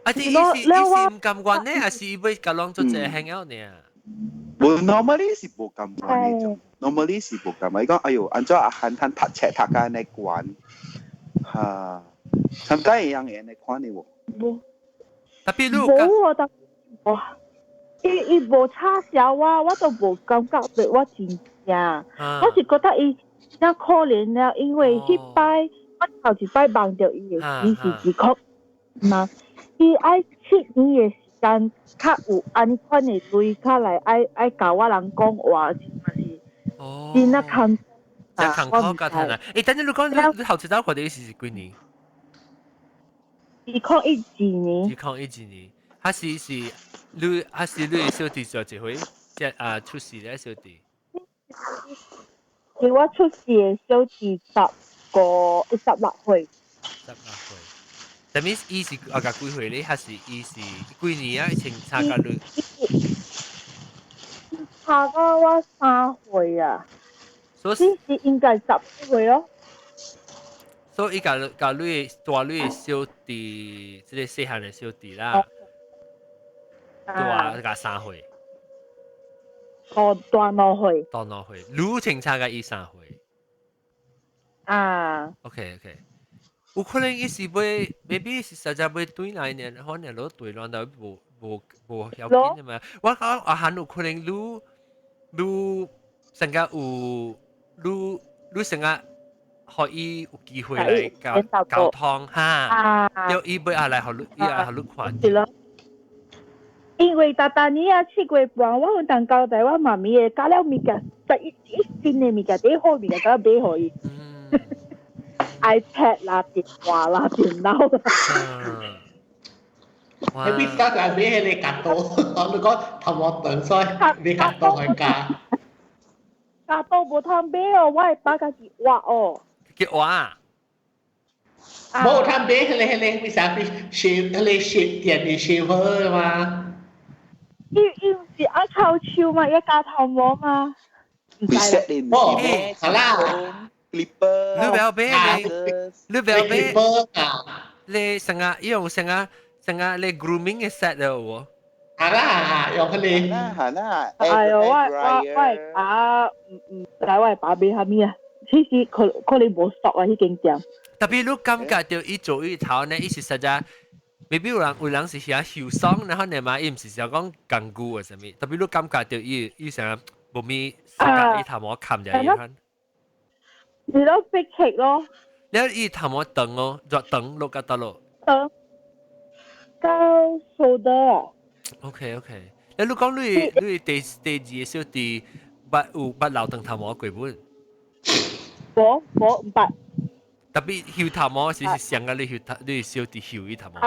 啲意思唔咁運呢，還是要咁樣做這 hang out 呢？冇 normally 是冇咁運呢種 ，normally 是冇咁。你講哎呦，按照阿漢讀冊讀緊嚟關嚇。參加一樣嘢嚟看你喎。特別你冇啊，伊無差小我都無感覺對我真正，我是覺得伊真可憐了，因為迄擺我頭一擺忘掉伊嘅時是確嘛，伊愛7年嘅時間，較有安款嘅對，較來愛教我人講話，是真啊坎。真坎坷甲他啦！等陣你講你頭一道看到伊是幾年？2012年。2012年，還是你的小弟做一回，出世咧小弟。是我出世嘅小弟16歲。That means 伊是個幾歲咧？還是伊是幾年啊？前差個你？差個我3歲啊。所以是應該10歲咯。所以教你大你嘅小弟，即係細漢嘅小弟啦，大3歲，大2歲，大2歲，你前差個伊3歲。OK，有可能伊是會 ，maybe 是實在會對來年，可能攞對亂到無要緊嘅嘛。我講阿漢有可能你成個有你成個。可以有機會嚟交通嚇，要伊要來互你看。是咯，因為大年啊7月半，我有當交代我媽咪嘅加了物件，一新嘅物件，啲好物件，咁俾佢。iPad 啦、電話啦、電腦啦。你邊家就俾你夾到，你講頭殼斷衰，你夾到佢夾。夾到無通俾哦，我係把家己畫哦。結畫冇ทำเบสเลยมีสามชิมเลยชิมเตียนชิมเพิ่ม嘛伊唔是愛臭臭嘛，一家頭毛嘛。reset 你唔係咩？好啦 ，clipper， 你不要你成日用成日你 grooming 嘅 set 了喎。好啦，用佢哋。係啦，哎呦，我係把唔使我係把俾下面啊。其實佢哋冇索啊，已經點。特別你感覺到伊做伊頭呢，伊是實在，maybe 有人是想休爽，然後呢嘛，伊唔是想講講古啊什麼。特別你感覺到伊想冇咩時間，伊頭毛冚就伊番。你都逼劇咯。你伊頭毛長哦，就長落個得咯，到收的。OK，你講你第二個小弟捌留長頭毛過本？冇唔捌。特別繡頭毛是上個你小弟繡伊頭毛。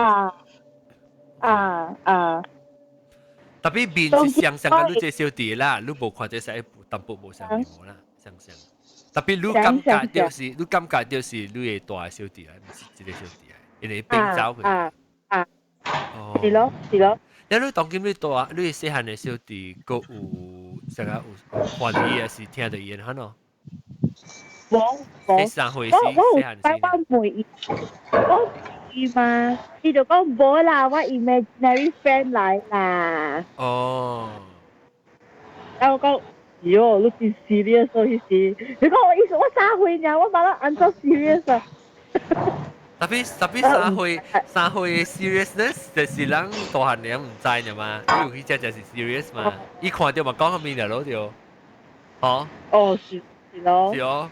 特別面是上個你這小弟啦，你無看這是淡薄無上面毛啦，上。特別你感覺就是你嘅大小弟啦，唔是一個小弟啊，因為變走佢。是咯。你當今你細漢嘅小弟，個有成個有歡喜啊，是聽到伊嘅咯。冇。3歲細漢時。我伊嘛，伊就講冇啦，我 imaginary friend 來啦。哦。然後我講，喲，你真 serious 哦，迄時。你講我意思，我3歲啫，我把它按作 serious 啊。特別3歲 seriousness 就是人大漢人唔知㗎嘛，因為佢只就是 serious 嘛，伊看到嘛講個面就攞掉，哦。哦，是咯。是哦。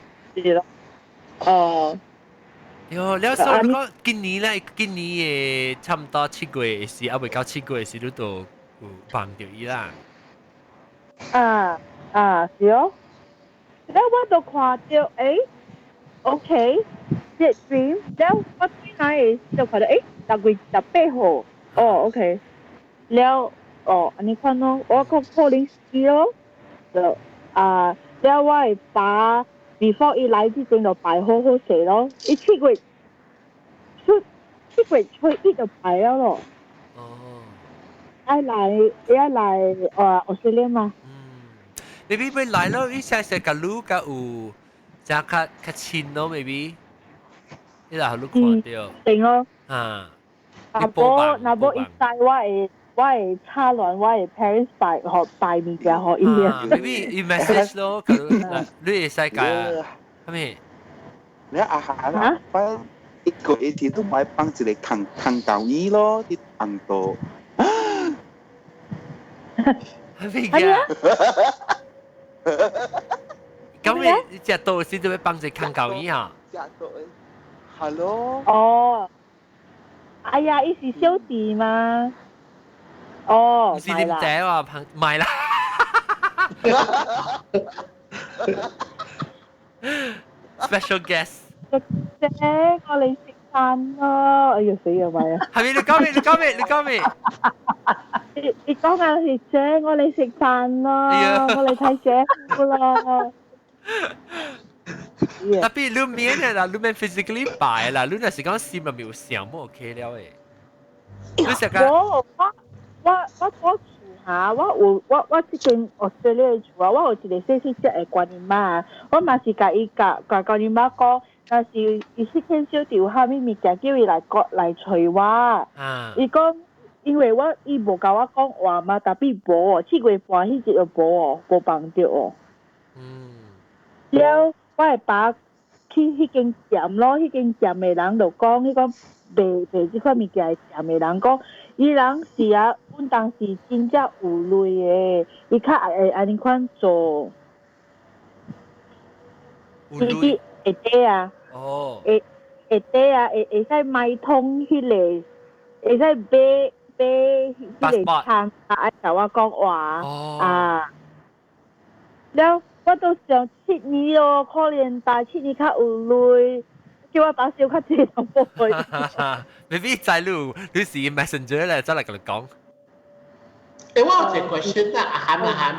哦。喲，你所以講今年嘅差唔多7月嘅時，未到7月嘅時，你都有碰到伊啦。是哦。แล้ว我都看到OK。Jet dream，แล้ว我ที่ไหน就覺得6月18號，OK，แล้วอันนี้看咯，我個Pauline ski咯，就แล้ว我係把 before 伊來之前就擺好勢咯，伊7月初1就擺咗咯。哦。愛來Australia嘛？Maybe 會來咯，伊成個路個有真較親咯 ，maybe。你嗱你看到？定咯。那無一帶我係差亂，我係 Paris 擺物件互伊啊。Maybe 伊 message 咯，你會使解啊？係咪？你阿下啦，我一個月前都買幫一個坑教衣咯，啲硬度。係咪㗎？咁你隻到時就會幫一個坑教衣啊？Hello。哎呀，伊是小弟嗎？唔是點解話唔係啦。Special guest。姐，我嚟食飯咯！哎呀死啊咪啊！係咪你講咩？你講啊，姐，我嚟食飯咯，我嚟睇姐夫咯。特別你面啦，你面 physically 擺啦，你若是講心入面有想冇 OK 了誒。你食個？我住下，我之前Australia住啊，我有一個細隻嘅觀音媽，我嘛是甲伊觀音媽講，但是伊迄天小弟有蝦米物件叫伊來找我。伊講，因為伊無甲我講話嘛，特別無7月半迄日就無幫着哦。了，我係把去迄間店咯，迄間店嘅人就講，迄個賣即款物件嘅店嘅人講，伊人是啊，阮當時真正有類嘅，伊較會安尼款做，會底啊，會底啊，會使買通迄個，會使買迄個餐，愛甲我講話了。我都想7年咯，可能大7年較有類，叫我打小較濟就冇去。Maybe 在你是 messenger 咧，再嚟同你講。我有一個 question 啊，阿涵，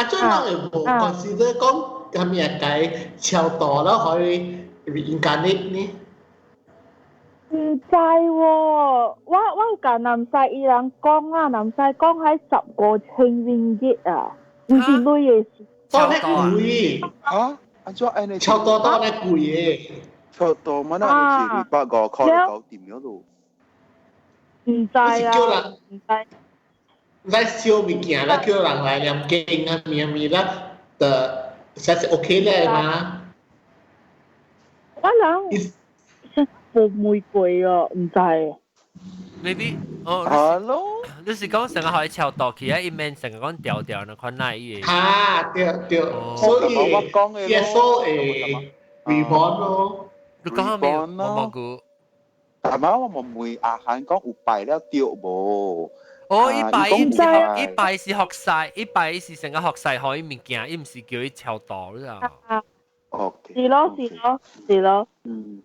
最啷會無 consider 講咁樣計超大咯，可以 reincarnate 呢？唔知喎，我有甲南西伊人講啊，南西講喺15,000 ringgit啊，唔是類嘅事。多咧貴嚇！安怎安尼？超多咧貴嘅，超多乜啦？你250塊搞掂咗咯？唔知啊，唔使燒物件啦，叫人來念經啊，咪啦，的實是 OK 咧嘛。我諗冇玫瑰啊，唔知。Maybe Hello。你是講成個可以超大去啊？伊面成個講調調那款哪伊？對，所以耶穌會 reborn 咯。你講下咩？我冇估。但係我問阿漢講有拜了掉無？哦，一拜是學晒，一拜是成個學晒可以物件，伊唔是叫伊超度啦。是咯。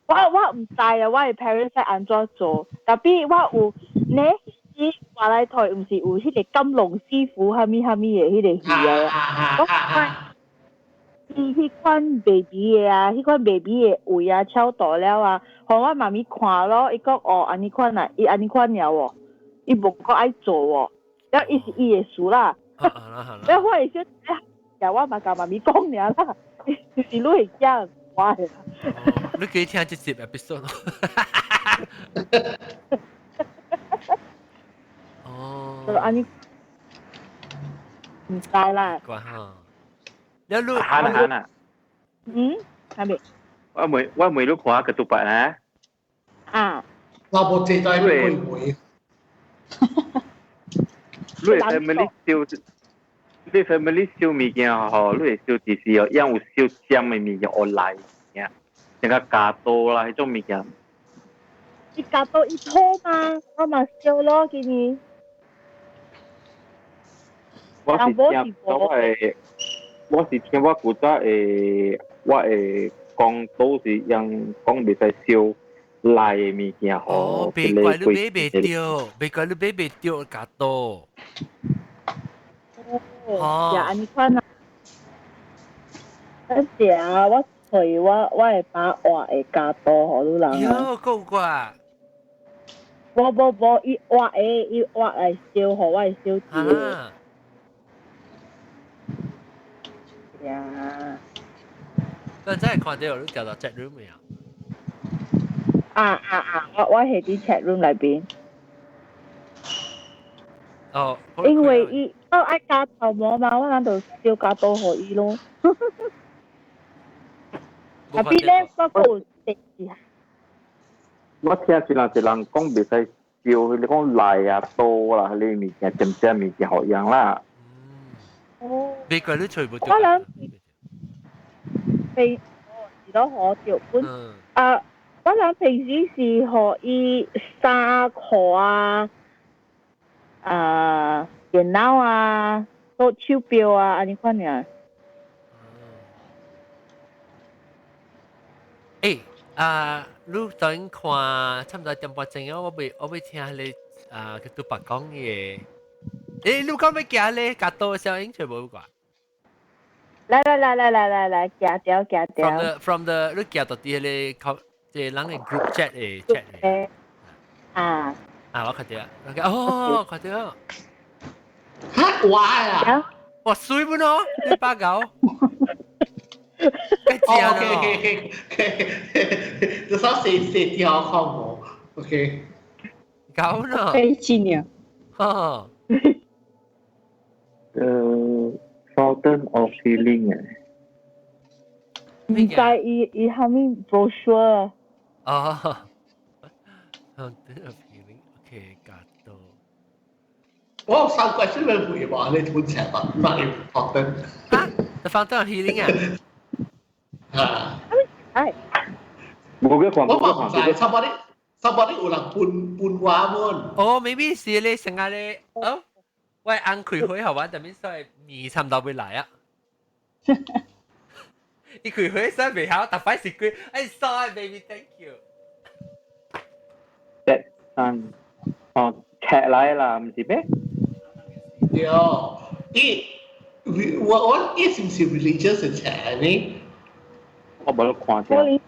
我唔知啊，我係 parents 係安怎做，特別我有你話來台唔是有迄個金龍師傅蝦米嘅迄個魚啊，迄款 baby 嘅啊，迄款 baby 嘅胃啊超大了啊，互我媽咪看咯，伊講哦安尼款啊，伊安尼款了喎，伊無講愛做喎，了伊是伊嘅事啦，了我係想，我嘛甲媽咪講爾啦。就是你會驚我嘅。你幾聽這集 episode？ 哦。就安尼，唔知啦。怪哈。你錄閒啊？係咪？我每錄看個獨白咧。啊。我冇記得會。你 family 燒。你 family 燒物件吼，你會燒啲時哦，因有燒尖嘅物件online嘅，像個加多啦，迄種物件。伊加多一鋪嘛，我嘛燒咯，今年。我是聽我古早我會講都是用講袂使燒賴嘅物件吼。哦，別怪你買袂掉，別怪你買袂掉加多。呀，安尼款啊！嗰時啊，我隨我會把畫會加多好多人。喲，夠啩！無，伊畫來燒，互我燒啲。呀！嗰陣真係看到你掉到 chat room 未啊？我係啲 chat room 裏邊。哦，因為伊愛加頭毛嘛，我嗱度燒加多互伊咯。後邊咧，不過食字。我聽一人講袂使燒，你講賴啊多啦，你物件點物件好樣啦。哦。別怪你全部掉。我諗平時都可條本。我諗平時是互伊沙殼啊。電腦啊，做手錶啊，安尼款爾。你等看差唔多點半鐘啊，我要聽你佢獨白講嘢。你講咩嘢咧？加多聲音全部啩？來，夾掉。From the 你夾到啲咧，即係人哋 group chat 嘅 chat 嚟。我看到，哦，看到。嚇哇啊！哇，水本咯，你把狗。OK，至少寫條項目 ，OK。狗呢？飛機呢？Fountain of Healing 唔知伊係咪 brochure？ Fountain of Healing，OK，加到。我3個先嚟回話你本車吧，唔係 Fountain。The Fountain of Healing 啊？係。冇嘅講。我話唔知，somebody 有人搬話門。哦 ，maybe 是你成日你哦，喂，硬開會係嘛？特別所以未差唔多會嚟啊。你開會所以未好，但係是佢，sorry baby，thank you。劇嚟啦，唔是咩？有，我是唔是 religious 嘅劇呢？我冇得看啫。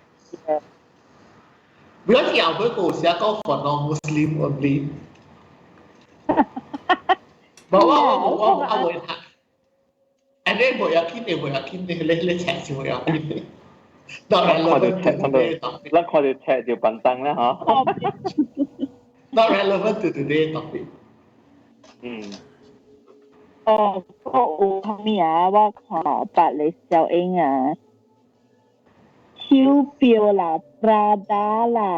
不要聽佢講寫講 for non-Muslim only。我會睇。อันนี้บ่อยากกินเนี่ยเล่แฉะสิบ่อยากกินตอนนั้นเราเแล้วคอยแฉะเดี๋ยวปันตังนะฮะตอนนั้นเราเพิ่งตื่นเต้นต่อไปก็อูทำมีอ่ะว่าขอบัตรเลยเจ้าเองอ่ะคิวเปียวล่ะปราดาล่ะ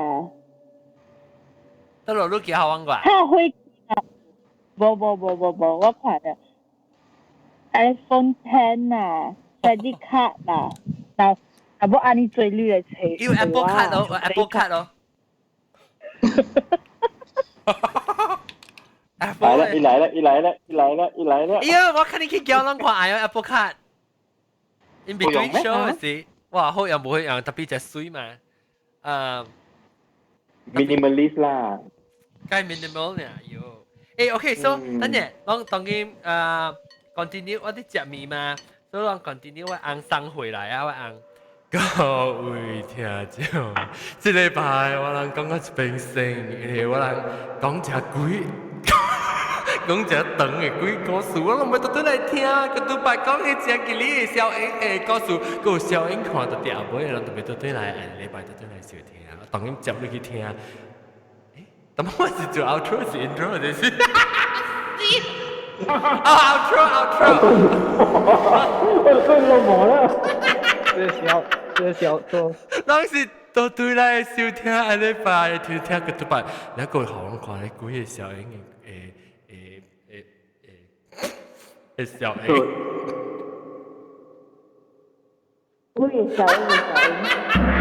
ตลอดลูกกี่好玩กว่าถ้าคุยบ่ว่าขวัญอ่ะiPhone 10啊 credit card 啊，但不按你最绿的车。要 Apple Card 咯，Apple Card 咯。來啦，伊來啦，伊來啦，伊來啦，伊來啦！哎呀，我看你去叫人看哎呀 Apple Card。In between show 是，哇，好又冇樣特別隻水嘛。minimalist 啦。該 minimal 呢？喲。誒，OK，so 等陣，我當然continue 我啲食面嘛，所以我 continue 我昂送回來啊，我昂。各位聽眾，這禮拜我人講個一邊先，因為我人講只鬼，講只長嘅鬼故事，我諗唔到對來聽，個杜白講嘅只吉利嘅小英誒故事，個有小英看到掉尾，人特別對來，禮拜對來收聽，我當然接落去聽。誒，咁我是做 outro 是 intro 就是。outro。我睡了冇了。这小偷，當時都對來收聽下禮拜，聽個杜白，然後好人看咧鬼嘅小英嘅小英。鬼嘅小英。